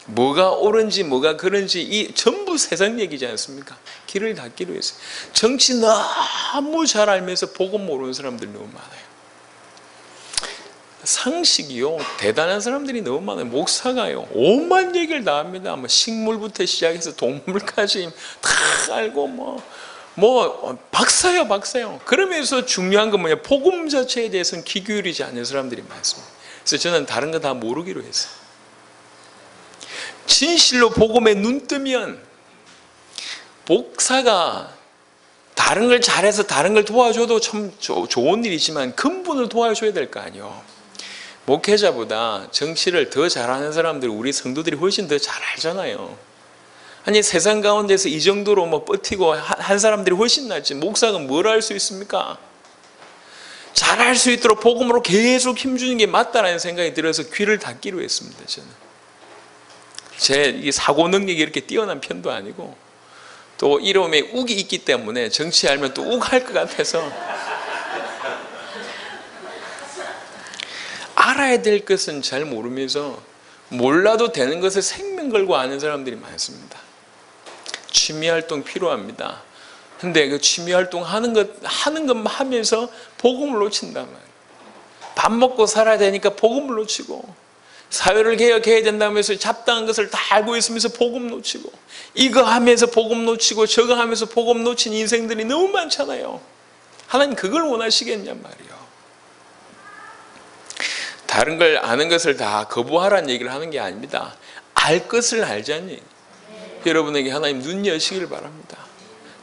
뭐가 옳은지 뭐가 그런지 이 전부 세상 얘기지 않습니까? 길을 닫기로 했어요. 정치 너무 잘 알면서 복음 모르는 사람들이 너무 많아요. 상식이요, 대단한 사람들이 너무 많아요. 목사가요, 오만 얘기를 다 합니다. 식물부터 시작해서 동물까지 다 알고 박사요. 그러면서 중요한 건 뭐냐, 복음 자체에 대해서는 귀 기울이지 않는 사람들이 많습니다. 그래서 저는 다른 거 다 모르기로 했어요. 진실로 복음에 눈 뜨면 목사가 다른 걸 잘해서 다른 걸 도와줘도 참 좋은 일이지만 근본을 도와줘야 될 거 아니에요. 목회자보다 정치를 더 잘하는 사람들, 우리 성도들이 훨씬 더 잘 알잖아요. 아니, 세상 가운데서 이 정도로 버티고 한 사람들이 훨씬 낫지, 목사가 뭘 할 수 있습니까? 잘할 수 있도록 복음으로 계속 힘주는 게 맞다라는 생각이 들어서 귀를 닫기로 했습니다. 저는 제 사고 능력이 이렇게 뛰어난 편도 아니고 또 이름에 욱이 있기 때문에 정치 알면 또 욱할 것 같아서 알아야 될 것은 잘 모르면서 몰라도 되는 것을 생명 걸고 아는 사람들이 많습니다. 취미활동 필요합니다. 근데 그 취미활동 하는 것만 하면서 복음을 놓친단 말이에요. 밥 먹고 살아야 되니까 복음을 놓치고, 사회를 개혁해야 된다면서 잡다한 것을 다 알고 있으면서 복음 놓치고, 이거 하면서 복음 놓치고 저거 하면서 복음 놓친 인생들이 너무 많잖아요. 하나님 그걸 원하시겠냔 말이에요. 다른 걸 아는 것을 다 거부하라는 얘기를 하는 게 아닙니다. 알 것을 알자는 얘기. 여러분에게 하나님 눈 여시길 바랍니다.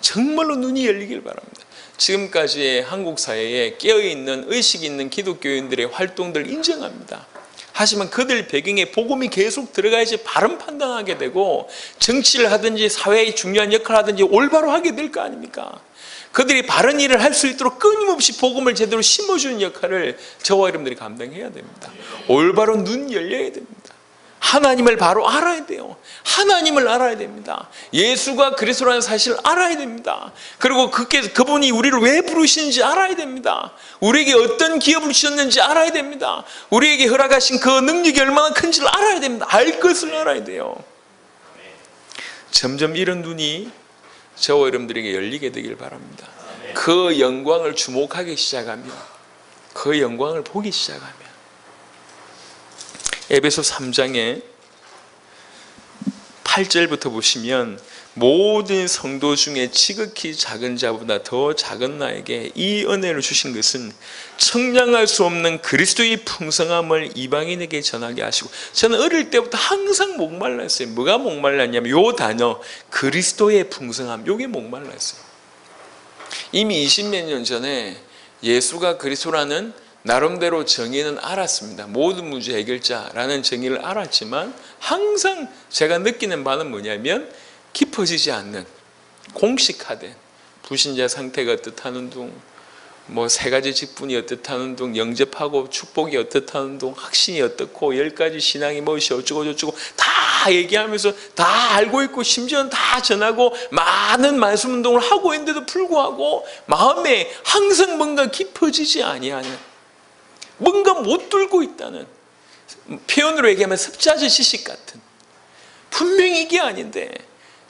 정말로 눈이 열리길 바랍니다. 지금까지의 한국 사회에 깨어있는 의식 있는 기독교인들의 활동들 인정합니다. 하지만 그들 배경에 복음이 계속 들어가야지 바른 판단하게 되고, 정치를 하든지 사회의 중요한 역할을 하든지 올바로 하게 될 거 아닙니까? 그들이 바른 일을 할 수 있도록 끊임없이 복음을 제대로 심어주는 역할을 저와 여러분들이 감당해야 됩니다. 올바로 눈 열려야 됩니다. 하나님을 바로 알아야 돼요. 하나님을 알아야 됩니다. 예수가 그리스도라는 사실을 알아야 됩니다. 그리고 그분이 우리를 왜 부르시는지 알아야 됩니다. 우리에게 어떤 기업을 주셨는지 알아야 됩니다. 우리에게 허락하신 그 능력이 얼마나 큰지를 알아야 됩니다. 알 것을 알아야 돼요. 점점 이런 눈이 저와 여러분들에게 열리게 되길 바랍니다. 그 영광을 주목하기 시작하면, 그 영광을 보기 시작하면, 에베소 3장에 8절부터 보시면, 모든 성도 중에 지극히 작은 자보다 더 작은 나에게 이 은혜를 주신 것은 청량할 수 없는 그리스도의 풍성함을 이방인에게 전하게 하시고. 저는 어릴 때부터 항상 목말랐어요. 뭐가 목말랐냐면 요 단어, 그리스도의 풍성함, 요게 목말랐어요. 이미 20몇 년 전에 예수가 그리스도라는 나름대로 정의는 알았습니다. 모든 문제 해결자라는 정의를 알았지만 항상 제가 느끼는 바는 뭐냐면 깊어지지 않는, 공식화된 불신자 상태가 뜻하는 둥, 뭐 세 가지 직분이 어떻다는 둥, 영접하고 축복이 어떻다는 둥, 확신이 어떻고 10가지 신앙이 무엇이 어쩌고 저쩌고 다 얘기하면서 다 알고 있고 심지어는 다 전하고 많은 말씀 운동을 하고 있는데도 불구하고 마음에 항상 뭔가 깊어지지 아니하는, 뭔가 못 뚫고 있다는, 표현으로 얘기하면 습자지 지식 같은, 분명히 이게 아닌데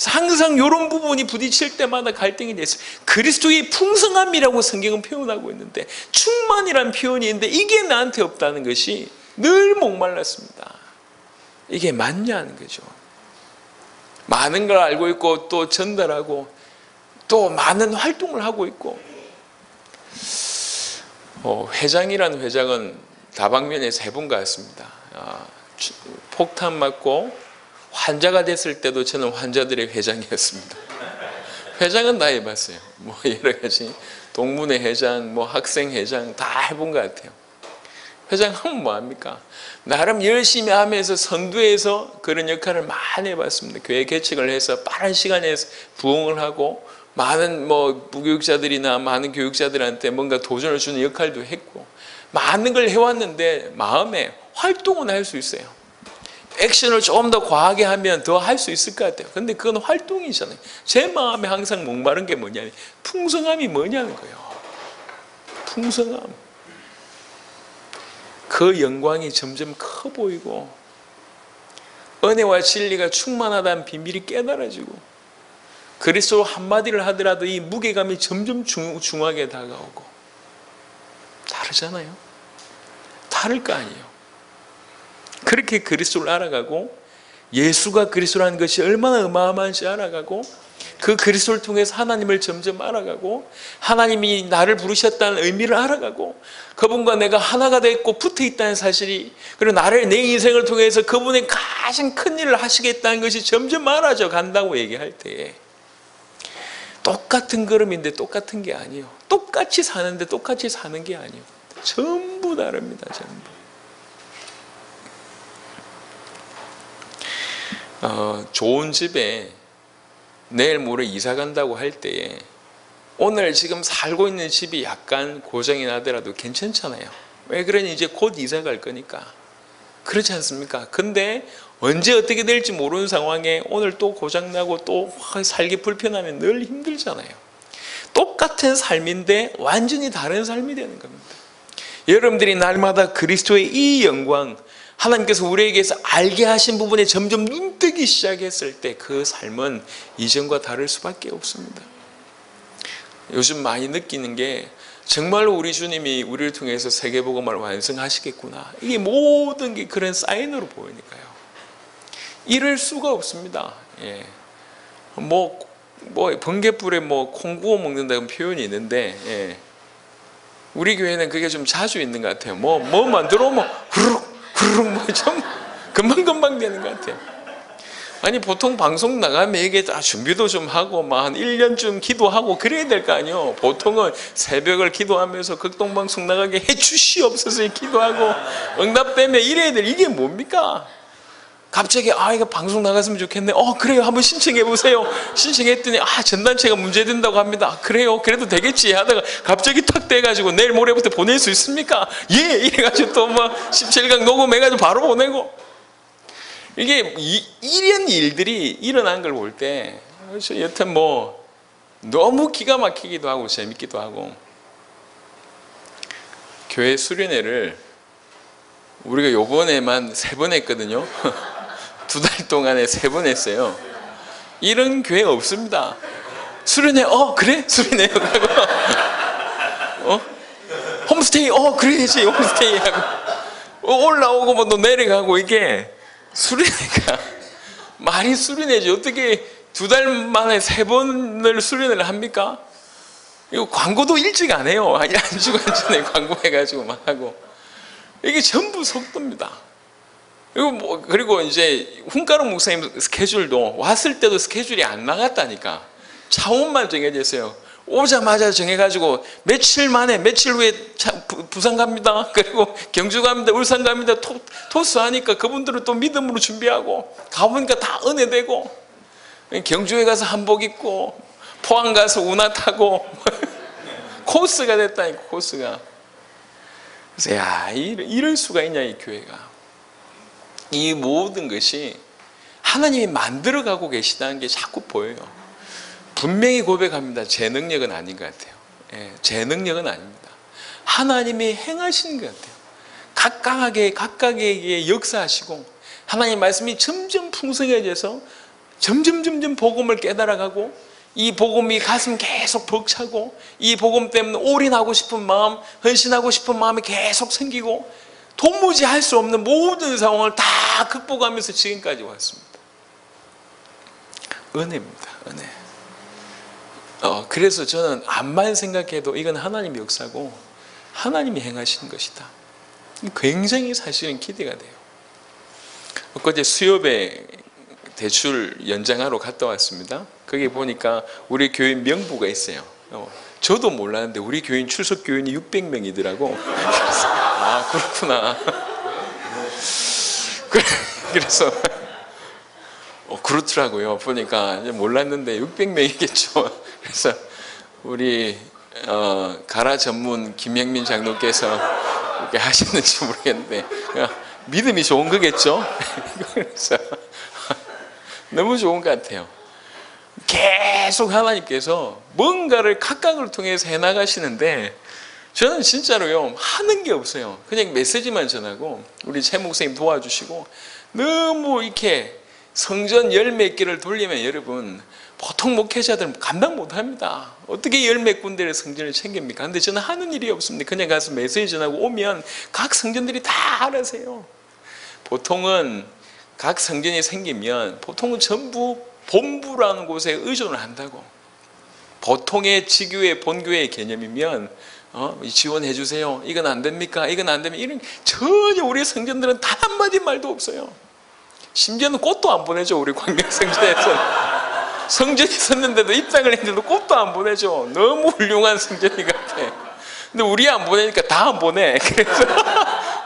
항상 이런 부분이 부딪힐 때마다 갈등이 됐어요. 그리스도의 풍성함이라고 성경은 표현하고 있는데, 충만이라는 표현이 있는데 이게 나한테 없다는 것이 늘 목말랐습니다. 이게 맞냐는 거죠. 많은 걸 알고 있고 또 전달하고 또 많은 활동을 하고 있고, 회장이라는 회장은 다방면에 3분 갔습니다. 폭탄 맞고 환자가 됐을 때도 저는 환자들의 회장이었습니다. 회장은 다 해봤어요. 뭐 여러 가지 동문회 회장, 뭐 학생 회장 다 해본 것 같아요. 회장 하면 뭐합니까? 나름 열심히 하면서 선두에서 그런 역할을 많이 해봤습니다. 교회 개척을 해서 빠른 시간에 부흥을 하고 많은 뭐 부교육자들이나 많은 교육자들한테 뭔가 도전을 주는 역할도 했고 많은 걸 해왔는데 마음에 활동은 할 수 있어요. 액션을 조금 더 과하게 하면 더 할 수 있을 것 같아요. 근데 그건 활동이잖아요. 제 마음에 항상 목마른 게 뭐냐면 풍성함이 뭐냐는 거예요. 풍성함. 그 영광이 점점 커 보이고 은혜와 진리가 충만하다는 비밀이 깨달아지고 그리스도 한마디를 하더라도 이 무게감이 점점 중하게 다가오고 다르잖아요. 다를 거 아니에요. 그렇게 그리스도를 알아가고 예수가 그리스도라는 것이 얼마나 어마어마한지 알아가고 그 그리스도를 통해서 하나님을 점점 알아가고 하나님이 나를 부르셨다는 의미를 알아가고 그분과 내가 하나가 됐고 붙어있다는 사실이, 그리고 나를 내 인생을 통해서 그분의 가장 큰 일을 하시겠다는 것이 점점 알아져 간다고 얘기할 때 똑같은 걸음인데 똑같은 게 아니에요. 똑같이 사는데 똑같이 사는 게 아니에요. 전부 다릅니다. 전부. 좋은 집에 내일 모레 이사 간다고 할 때에 오늘 지금 살고 있는 집이 약간 고장이 나더라도 괜찮잖아요. 왜 그러니? 이제 곧 이사 갈 거니까. 그렇지 않습니까? 근데 언제 어떻게 될지 모르는 상황에 오늘 또 고장나고 또 살기 불편하면 늘 힘들잖아요. 똑같은 삶인데 완전히 다른 삶이 되는 겁니다. 여러분들이 날마다 그리스도의 이 영광, 하나님께서 우리에게서 알게 하신 부분에 점점 눈뜨기 시작했을 때 그 삶은 이전과 다를 수밖에 없습니다. 요즘 많이 느끼는 게 정말로 우리 주님이 우리를 통해서 세계복음을 완성하시겠구나. 이게 모든 게 그런 사인으로 보이니까요. 이럴 수가 없습니다. 예. 뭐 번갯불에 콩 구워 먹는다는 표현이 있는데, 예. 우리 교회는 그게 좀 자주 있는 것 같아요. 뭐 만들어 오면 후루룩 좀 금방금방 되는 것 같아요. 아니 보통 방송 나가면 이게 다 준비도 좀 하고 한 1년쯤 기도하고 그래야 될 거 아니에요. 보통은 새벽을 기도하면서 극동방송 나가게 해주시옵소서 기도하고 응답되면 이래야 될, 이게 뭡니까? 갑자기 이거 방송 나갔으면 좋겠네. 그래요, 한번 신청해 보세요. 신청했더니 전단체가 문제된다고 합니다. 그래요, 그래도 되겠지 하다가 갑자기 탁 돼가지고 내일 모레부터 보낼 수 있습니까? 예, 이래가지고 또 17강 녹음해가지고 바로 보내고, 이게 이런 일들이 일어난 걸 볼 때 여튼 너무 기가 막히기도 하고 재밌기도 하고, 교회 수련회를 우리가 요번에만 3번 했거든요. 2달 동안에 3번 했어요. 이런 교회 없습니다. 수련회, 그래? 수련회 하고, 홈스테이, 그래야지, 홈스테이 하고, 올라오고 또 내려가고, 이게 수련회가 말이 수련회지. 어떻게 2달 만에 3번을 수련회를 합니까? 이거 광고도 일찍 안 해요. 한 주간 전에 광고해가지고 막 하고. 이게 전부 속도입니다. 그리고 이제 훈가로 목사님 스케줄도 왔을 때도 스케줄이 안 나갔다니까. 차원만 정해져 있어요. 오자마자 정해가지고 며칠 후에 부산 갑니다. 그리고 경주 갑니다. 울산 갑니다. 토스하니까 그분들은 또 믿음으로 준비하고 가보니까 다 은혜되고, 경주에 가서 한복 입고 포항 가서 운하 타고 코스가 됐다니까, 코스가. 그래서 야, 이럴 수가 있냐, 이 교회가. 이 모든 것이 하나님이 만들어가고 계시다는 게 자꾸 보여요. 분명히 고백합니다. 제 능력은 아닌 것 같아요. 예, 제 능력은 아닙니다. 하나님이 행하시는 것 같아요. 각각에게 역사하시고 하나님 말씀이 점점 풍성해져서 점점 복음을 깨달아가고 이 복음이 가슴 계속 벅차고 이 복음 때문에 올인하고 싶은 마음, 헌신하고 싶은 마음이 계속 생기고 도무지 할 수 없는 모든 상황을 다 극복하면서 지금까지 왔습니다. 은혜입니다. 은혜. 그래서 저는 암만 생각해도 이건 하나님의 역사고 하나님이 행하시는 것이다. 굉장히 사실은 기대가 돼요. 엊그제 수협에 대출 연장하러 갔다 왔습니다. 거기 보니까 우리 교인 명부가 있어요. 저도 몰랐는데 우리 교인 출석 교인이 600명이더라고. 아, 그렇구나. 그래서 그렇더라고요. 보니까 몰랐는데 600명이겠죠. 그래서 우리 가라 전문 김영민 장로께서 이렇게 하셨는지 모르겠는데 믿음이 좋은 거겠죠. 그래서 너무 좋은 것 같아요. 계속 하나님께서 뭔가를 각각을 통해서 해나가시는데 저는 진짜로요, 하는 게 없어요. 그냥 메시지만 전하고 우리 최 목사님 도와주시고 너무 이렇게 성전 열 몇 개를 돌리면 여러분 보통 목회자들은 감당 못합니다. 어떻게 열 몇 군데를 성전을 챙깁니까? 근데 저는 하는 일이 없습니다. 그냥 가서 메시지 전하고 오면 각 성전들이 다 알아서요. 보통은 각 성전이 생기면 보통은 전부 본부라는 곳에 의존을 한다고. 보통의 지교회 본교회의 개념이면 지원해 주세요. 이건 안 됩니까? 이건 안 되면 이런 전혀 우리 성전들은 단 한마디 말도 없어요. 심지어는 꽃도 안 보내죠. 우리 광명성전에서는 성전이 섰는데도 입장을 했는데도 꽃도 안 보내죠. 너무 훌륭한 성전이 같아. 근데 우리 안 보내니까 다 안 보내. 그래서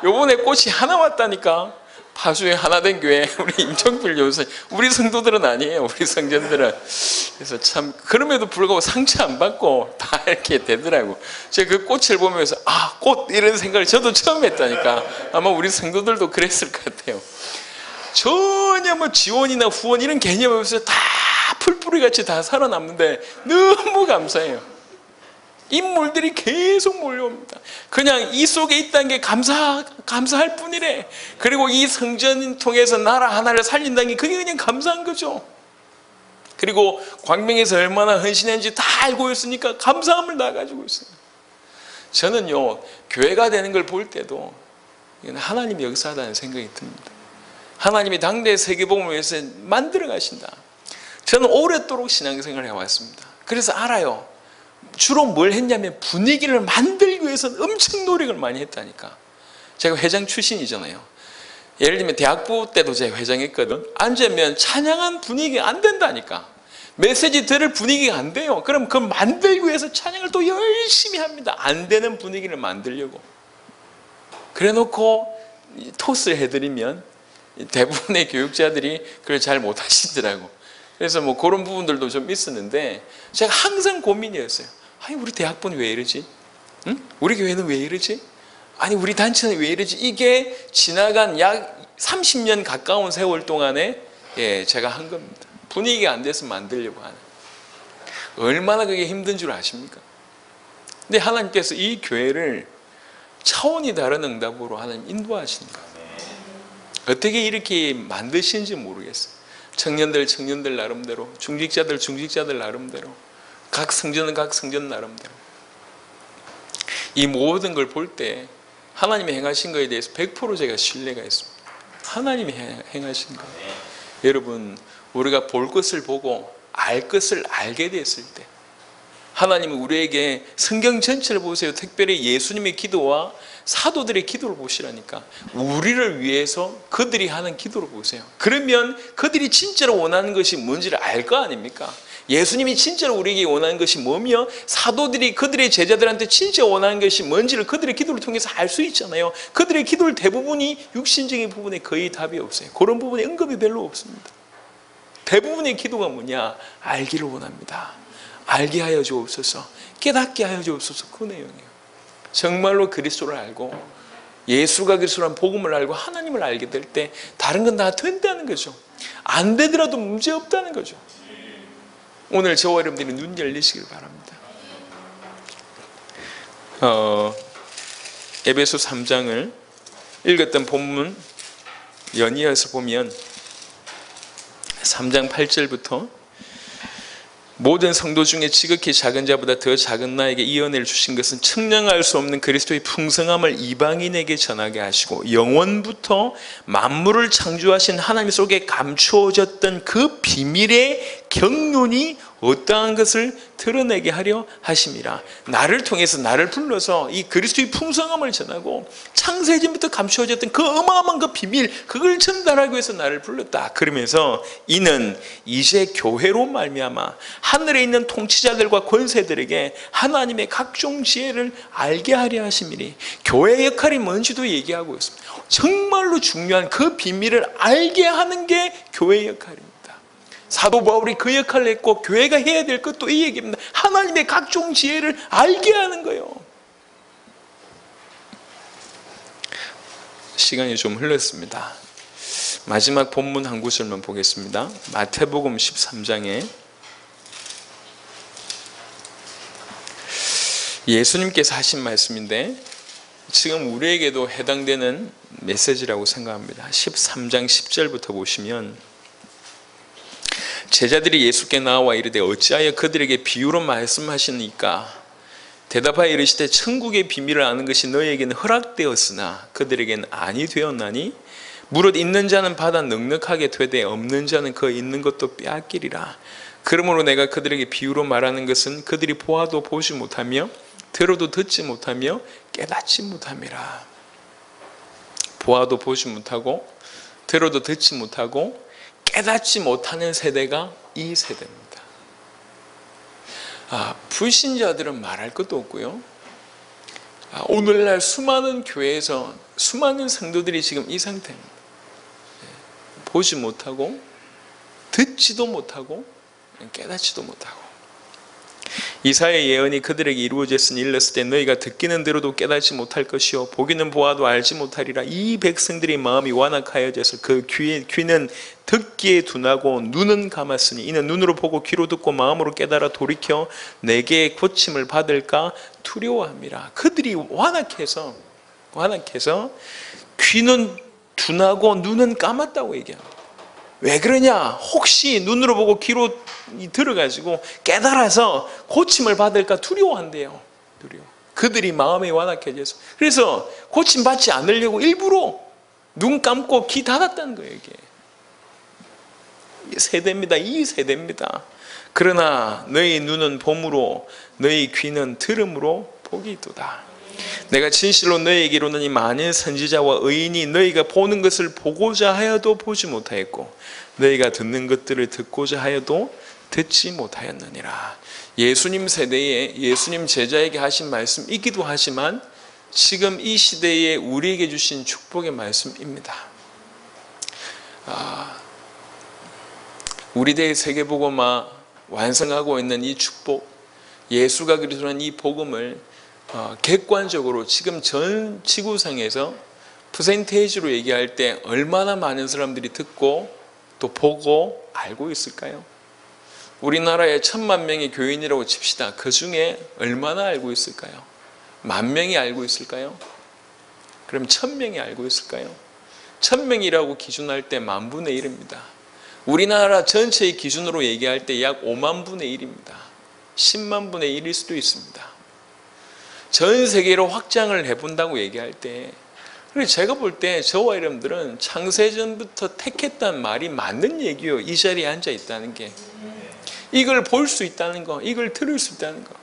요번에 꽃이 하나 왔다니까. 파주에 하나된 교회 우리 임정필 교수, 우리 성도들은 아니에요. 우리 성전들은. 그래서 참 그럼에도 불구하고 상처 안 받고 다 이렇게 되더라고. 제가 그 꽃을 보면서 꽃 이런 생각을 저도 처음 했다니까. 아마 우리 성도들도 그랬을 것 같아요. 전혀 뭐 지원이나 후원 이런 개념이 없어서 다 풀뿌리같이 다 살아남는데 너무 감사해요. 인물들이 계속 몰려옵니다. 그냥 이 속에 있다는 게 감사할 뿐이래. 그리고 이 성전 통해서 나라 하나를 살린다는 게 그게 그냥 감사한 거죠. 그리고 광명에서 얼마나 헌신했는지 다 알고 있으니까 감사함을 다 가지고 있어요. 저는요, 교회가 되는 걸 볼 때도 이건 하나님이 역사하다는 생각이 듭니다. 하나님이 당대 세계복음을 위해서 만들어 가신다. 저는 오랫도록 신앙생활을 해왔습니다. 그래서 알아요. 주로 뭘 했냐면 분위기를 만들기 위해서 엄청 노력을 많이 했다니까. 제가 회장 출신이잖아요. 예를 들면 대학부 때도 제가 회장했거든. 앉으면 찬양한 분위기가 안 된다니까. 메시지 들을 분위기가 안 돼요. 그럼 그걸 만들기 위해서 찬양을 또 열심히 합니다. 안 되는 분위기를 만들려고. 그래 놓고 토스를 해드리면 대부분의 교육자들이 그걸 잘 못하시더라고. 그래서 뭐 그런 부분들도 좀 있었는데 제가 항상 고민이었어요. 아니 우리 대학부는 왜 이러지? 응? 우리 교회는 왜 이러지? 아니 우리 단체는 왜 이러지? 이게 지나간 약 30년 가까운 세월 동안에 제가 한 겁니다. 분위기가 안 돼서 만들려고 하는. 얼마나 그게 힘든 줄 아십니까? 근데 하나님께서 이 교회를 차원이 다른 응답으로 하나님 인도하시는 거예요. 어떻게 이렇게 만드시는지 모르겠어요. 청년들 나름대로, 중직자들 나름대로, 각 성전은 각 성전 나름대로. 이 모든 걸 볼 때 하나님이 행하신 거에 대해서 100% 제가 신뢰가 있습니다. 하나님이 행하신 거. 여러분, 우리가 볼 것을 보고 알 것을 알게 됐을 때 하나님은 우리에게 성경 전체를 보세요. 특별히 예수님의 기도와 사도들의 기도를 보시라니까. 우리를 위해서 그들이 하는 기도를 보세요. 그러면 그들이 진짜로 원하는 것이 뭔지를 알 거 아닙니까? 예수님이 진짜로 우리에게 원하는 것이 뭐며 사도들이 그들의 제자들한테 진짜 원하는 것이 뭔지를 그들의 기도를 통해서 알 수 있잖아요. 그들의 기도를 대부분이 육신적인 부분에 거의 답이 없어요. 그런 부분에 응답이 별로 없습니다. 대부분의 기도가 뭐냐? 알기를 원합니다. 알게 하여 주옵소서, 깨닫게 하여 주옵소서. 그 내용이에요. 정말로 그리스도를 알고 예수가 그리스도라는 복음을 알고 하나님을 알게 될 때 다른 건 다 된다는 거죠. 안 되더라도 문제 없다는 거죠. 오늘 저와 여러분들이 눈 열리시길 바랍니다. 에베소 3장을 읽었던 본문 연이어서 보면 3장 8절부터 모든 성도 중에 지극히 작은 자보다 더 작은 나에게 이 은혜를 주신 것은 측량할 수 없는 그리스도의 풍성함을 이방인에게 전하게 하시고 영원부터 만물을 창조하신 하나님 속에 감추어졌던 그 비밀의 경륜이 어떠한 것을 드러내게 하려 하심이라. 나를 통해서 나를 불러서 이 그리스도의 풍성함을 전하고 창세전부터 감추어졌던 그 어마어마한 그 비밀, 그걸 전달하기 위해서 나를 불렀다. 그러면서 이는 이제 교회로 말미암아 하늘에 있는 통치자들과 권세들에게 하나님의 각종 지혜를 알게 하려 하심이니, 교회의 역할이 뭔지도 얘기하고 있습니다. 정말로 중요한 그 비밀을 알게 하는 게 교회의 역할입니다. 사도 바울이 그 역할을 했고 교회가 해야 될 것도 이 얘기입니다. 하나님의 각종 지혜를 알게 하는 거예요. 시간이 좀 흘렀습니다. 마지막 본문 한 구절만 보겠습니다. 마태복음 13장에 예수님께서 하신 말씀인데 지금 우리에게도 해당되는 메시지라고 생각합니다. 13장 10절부터 보시면 제자들이 예수께 나와 이르되 어찌하여 그들에게 비유로 말씀하시니까? 대답하여 이르시되 천국의 비밀을 아는 것이 너희에게는 허락되었으나 그들에게는 아니 되었나니 무릇 있는 자는 받아 넉넉하게 되되 없는 자는 그 있는 것도 빼앗기리라. 그러므로 내가 그들에게 비유로 말하는 것은 그들이 보아도 보지 못하며 들어도 듣지 못하며 깨닫지 못함이라. 보아도 보지 못하고 들어도 듣지 못하고 깨닫지 못하는 세대가 이 세대입니다. 불신자들은 말할 것도 없고요. 오늘날 수많은 교회에서 수많은 성도들이 지금 이 상태입니다. 보지 못하고 듣지도 못하고 깨닫지도 못하고. 이사야의 예언이 그들에게 이루어졌으니 일렀을 때 너희가 듣기는 들어도 깨닫지 못할 것이요 보기는 보아도 알지 못하리라. 이 백성들의 마음이 완악하여져서 그 귀는 듣기에 둔하고 눈은 감았으니 이는 눈으로 보고 귀로 듣고 마음으로 깨달아 돌이켜 내게 고침을 받을까 두려워함이라. 그들이 완악해서 귀는 둔하고 눈은 감았다고 얘기합니다. 왜 그러냐? 혹시 눈으로 보고 귀로 들어가지고 깨달아서 고침을 받을까 두려워한대요. 그들이 마음이 완악해져서. 그래서 고침 받지 않으려고 일부러 눈 감고 귀 닫았다는 거예요. 이게 세대입니다. 이 세대입니다. 그러나 너희 눈은 봄으로 너희 귀는 들음으로 복이 있도다. 내가 진실로 너희에게 이르노니 많은 선지자와 의인이 너희가 보는 것을 보고자 하여도 보지 못하였고 너희가 듣는 것들을 듣고자 하여도 듣지 못하였느니라. 예수님 세대에 예수님 제자에게 하신 말씀이기도 하지만 지금 이 시대에 우리에게 주신 축복의 말씀입니다. 우리 대의 세계복음화 완성하고 있는 이 축복, 예수가 그리스도라는 이 복음을 객관적으로 지금 전 지구상에서 퍼센테이지로 얘기할 때 얼마나 많은 사람들이 듣고 또 보고 알고 있을까요? 우리나라에 1000만 명의 교인이라고 칩시다. 그 중에 얼마나 알고 있을까요? 10,000명이 알고 있을까요? 그럼 1000명이 알고 있을까요? 1000명이라고 기준할 때 10,000분의 1입니다. 우리나라 전체의 기준으로 얘기할 때 약 50,000분의 1입니다. 10만 분의 1일 수도 있습니다. 전 세계로 확장을 해본다고 얘기할 때, 그리고 제가 볼 때 저와 여러분들은 창세전부터 택했다는 말이 맞는 얘기예요. 이 자리에 앉아 있다는 게, 이걸 볼 수 있다는 거, 이걸 들을 수 있다는 거.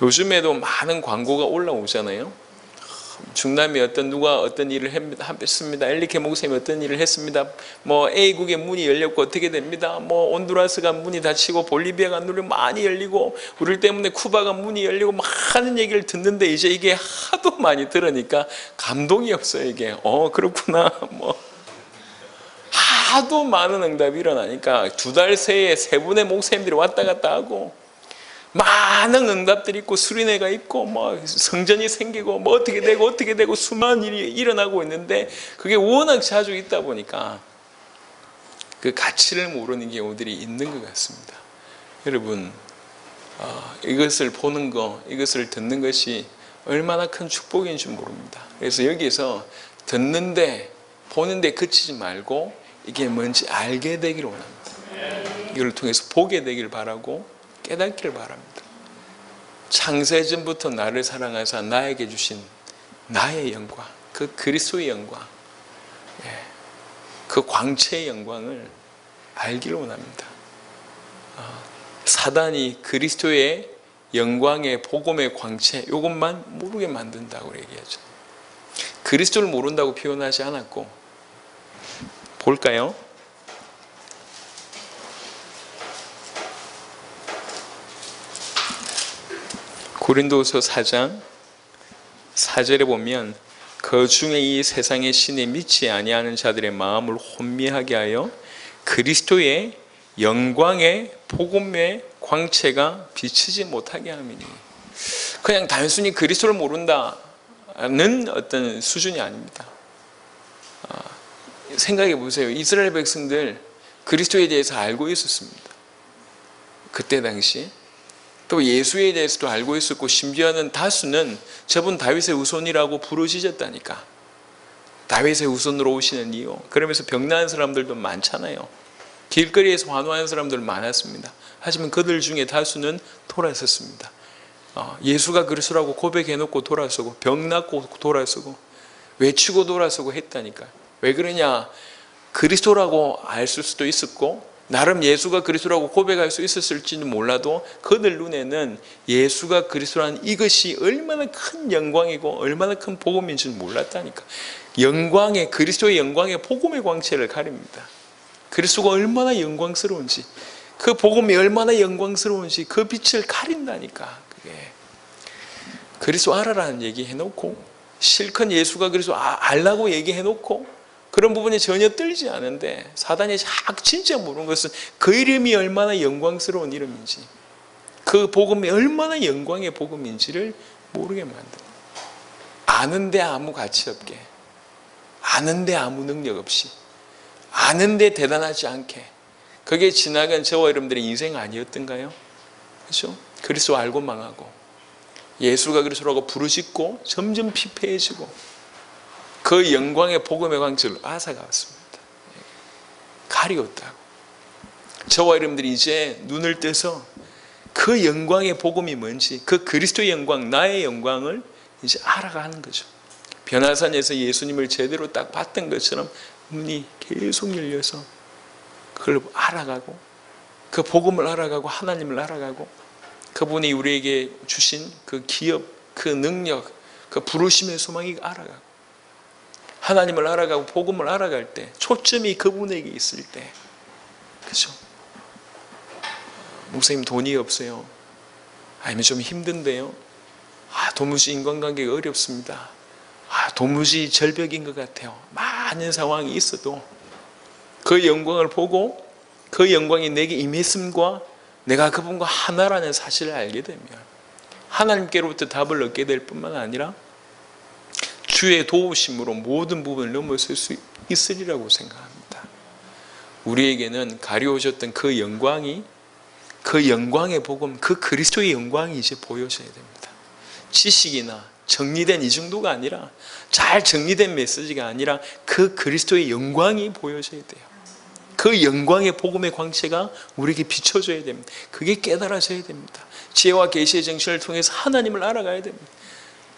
요즘에도 많은 광고가 올라오잖아요. 중남미 누가 어떤 일을 했습니다. 엘리케 목사님이 어떤 일을 했습니다. 뭐 A국의 문이 열렸고 어떻게 됩니다. 뭐 온두라스가 문이 닫히고 볼리비아가 문이 많이 열리고 우리 때문에 쿠바가 문이 열리고 막 하는 얘기를 듣는데 이제 이게 하도 많이 들으니까 감동이 없어요. 이게 그렇구나. 뭐 하도 많은 응답이 일어나니까 2달 새에 3분의 목사님들이 왔다 갔다 하고 많은 응답들이 있고 수련회가 있고 뭐 성전이 생기고 뭐 어떻게 되고 수많은 일이 일어나고 있는데 그게 워낙 자주 있다 보니까 그 가치를 모르는 경우들이 있는 것 같습니다. 여러분, 이것을 보는 거, 이것을 듣는 것이 얼마나 큰 축복인 줄 모릅니다. 그래서 여기서 듣는데 보는데 그치지 말고 이게 뭔지 알게 되기를 원합니다. 이걸 통해서 보게 되기를 바라고 깨닫기를 바랍니다. 창세전부터 나를 사랑하사 나에게 주신 나의 영광, 그 그리스도의 영광, 그 광채의 영광을 알기를 원합니다. 사단이 그리스도의 영광의 복음의 광채 이것만 모르게 만든다고 얘기하죠. 그리스도를 모른다고 표현하지 않았고, 볼까요? 고린도후서 4장 4절에 보면 그 중에 이 세상의 신에 믿지 아니하는 자들의 마음을 혼미하게 하여 그리스도의 영광의 복음의 광채가 비치지 못하게 함이니. 그냥 단순히 그리스도를 모른다는 어떤 수준이 아닙니다. 생각해 보세요. 이스라엘 백성들 그리스도에 대해서 알고 있었습니다. 그때 당시 또 예수에 대해서도 알고 있었고, 심지어는 다수는 저분 다윗의 후손이라고 부르짖었다니까. 다윗의 후손으로 오시는 이유. 그러면서 병나는 사람들도 많잖아요. 길거리에서 환호하는 사람들 많았습니다. 하지만 그들 중에 다수는 돌아섰습니다. 예수가 그리스도라고 고백해놓고 돌아서고, 병났고 돌아서고, 외치고 돌아서고 했다니까. 왜 그러냐? 그리스도라고 알 수도 있었고, 나름 예수가 그리스도라고 고백할 수 있었을지는 몰라도 그들 눈에는 예수가 그리스도라는 이것이 얼마나 큰 영광이고 얼마나 큰 복음인지는 몰랐다니까. 영광의, 그리스도의 영광의 복음의 광채를 가립니다. 그리스도가 얼마나 영광스러운지, 그 복음이 얼마나 영광스러운지 그 빛을 가린다니까. 그게 그리스도 알아라는 얘기 해놓고, 실컷 예수가 그리스도 알라고 얘기해놓고 그런 부분이 전혀 떨지 않은데, 사단이 진짜 모르는 것은 그 이름이 얼마나 영광스러운 이름인지, 그 복음이 얼마나 영광의 복음인지를 모르게 만듭니다. 아는데 아무 가치 없게, 아는데 아무 능력 없이, 아는데 대단하지 않게, 그게 지나간 저와 여러분들의 인생 아니었던가요? 그렇죠? 그리스도 알고 망하고, 예수가 그리스도라고 부르짖고 점점 피폐해지고, 그 영광의 복음의 광채를 앗아갔습니다. 가리웠다고. 저와 여러분들이 이제 눈을 떠서 그 영광의 복음이 뭔지, 그 그리스도의 영광, 나의 영광을 이제 알아가는 거죠. 변화산에서 예수님을 제대로 딱 봤던 것처럼 눈이 계속 열려서 그걸 알아가고, 그 복음을 알아가고, 하나님을 알아가고, 그분이 우리에게 주신 그 기업, 그 능력, 그 부르심의 소망이 알아가고, 하나님을 알아가고 복음을 알아갈 때, 초점이 그분에게 있을 때, 그죠? 목사님 돈이 없어요. 아니면 좀 힘든데요. 도무지 인간관계가 어렵습니다. 도무지 절벽인 것 같아요. 많은 상황이 있어도 그 영광을 보고 그 영광이 내게 임했음과 내가 그분과 하나라는 사실을 알게 되면 하나님께로부터 답을 얻게 될 뿐만 아니라 주의 도우심으로 모든 부분을 넘어설 수 있으리라고 생각합니다. 우리에게는 가려오셨던 그 영광이, 그 영광의 복음, 그 그리스도의 영광이 이제 보여져야 됩니다. 지식이나 정리된 이 정도가 아니라, 잘 정리된 메시지가 아니라 그 그리스도의 영광이 보여져야 돼요. 그 영광의 복음의 광채가 우리에게 비춰져야 됩니다. 그게 깨달아져야 됩니다. 지혜와 계시의 정신을 통해서 하나님을 알아가야 됩니다.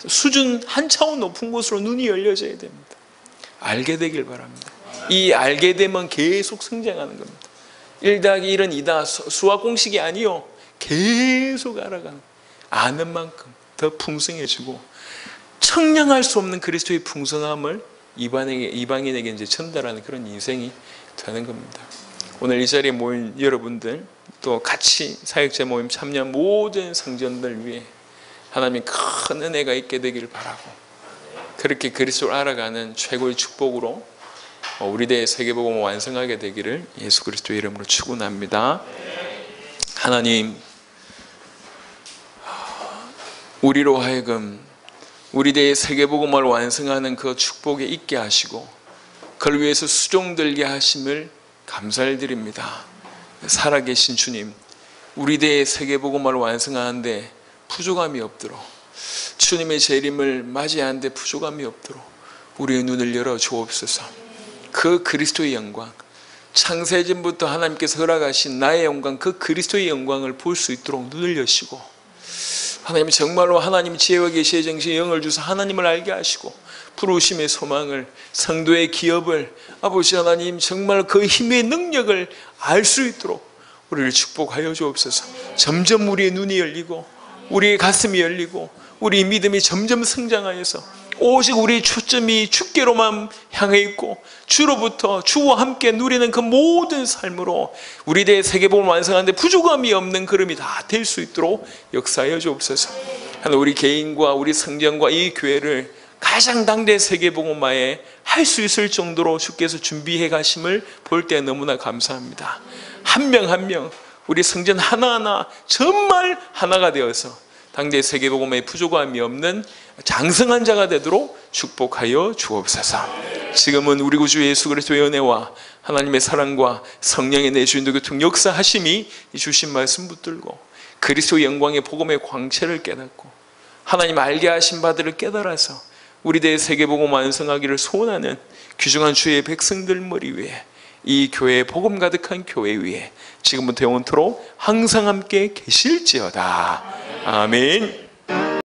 수준 한 차원 높은 곳으로 눈이 열려져야 됩니다. 알게 되길 바랍니다. 이 알게 되면 계속 성장하는 겁니다. 1 더하기 1은 2다. 수학 공식이 아니요. 계속 알아가는, 아는 만큼 더 풍성해지고 청량할 수 없는 그리스도의 풍성함을 이방인에게 이제 전달하는 그런 인생이 되는 겁니다. 오늘 이 자리에 모인 여러분들, 또 같이 사역자 모임 참여한 모든 성전들 위해 하나님의 큰 은혜가 있게 되기를 바라고, 그렇게 그리스도를 알아가는 최고의 축복으로 우리 대의 세계복음을 완성하게 되기를 예수 그리스도의 이름으로 축원합니다. 하나님, 우리로 하여금 우리 대의 세계복음을 완성하는 그 축복에 있게 하시고 그를 위해서 수종들게 하심을 감사를 드립니다. 살아계신 주님, 우리 대의 세계복음을 완성하는데 부족함이 없도록, 주님의 재림을 맞이하는데 부족함이 없도록 우리의 눈을 열어 주옵소서. 그 그리스도의 영광, 창세전부터 하나님께서 허락하신 나의 영광, 그 그리스도의 영광을 볼 수 있도록 눈을 여시고, 하나님 정말로 하나님 지혜와 계시의 정신에 영을 주사 하나님을 알게 하시고 부르심의 소망을, 성도의 기업을, 아버지 하나님 정말 그 힘의 능력을 알 수 있도록 우리를 축복하여 주옵소서. 점점 우리의 눈이 열리고 우리의 가슴이 열리고 우리의 믿음이 점점 성장하여서 오직 우리의 초점이 주께로만 향해 있고 주로부터 주와 함께 누리는 그 모든 삶으로 우리 대의 세계복음을 완성하는데 부족함이 없는 걸음이 다 될 수 있도록 역사하여 주옵소서. 하나 우리 개인과 우리 성전과 이 교회를 가장 당대 세계복음화에 할 수 있을 정도로 주께서 준비해 가심을 볼 때 너무나 감사합니다. 한 명 한 명 우리 성전 하나하나 정말 하나가 되어서 당대 세계복음에 부족함이 없는 장성한 자가 되도록 축복하여 주옵소서. 지금은 우리 구주 예수 그리스도의 은혜와 하나님의 사랑과 성령의 내주인도 교통 역사하심이 주신 말씀 붙들고 그리스도의 영광의 복음의 광채를 깨닫고 하나님 알게 하신 바들을 깨달아서 우리 대의 세계복음 완성하기를 소원하는 귀중한 주의 백성들 머리 위에, 이 교회의 복음 가득한 교회 위에 지금부터 영원토록 항상 함께 계실지어다. 아멘.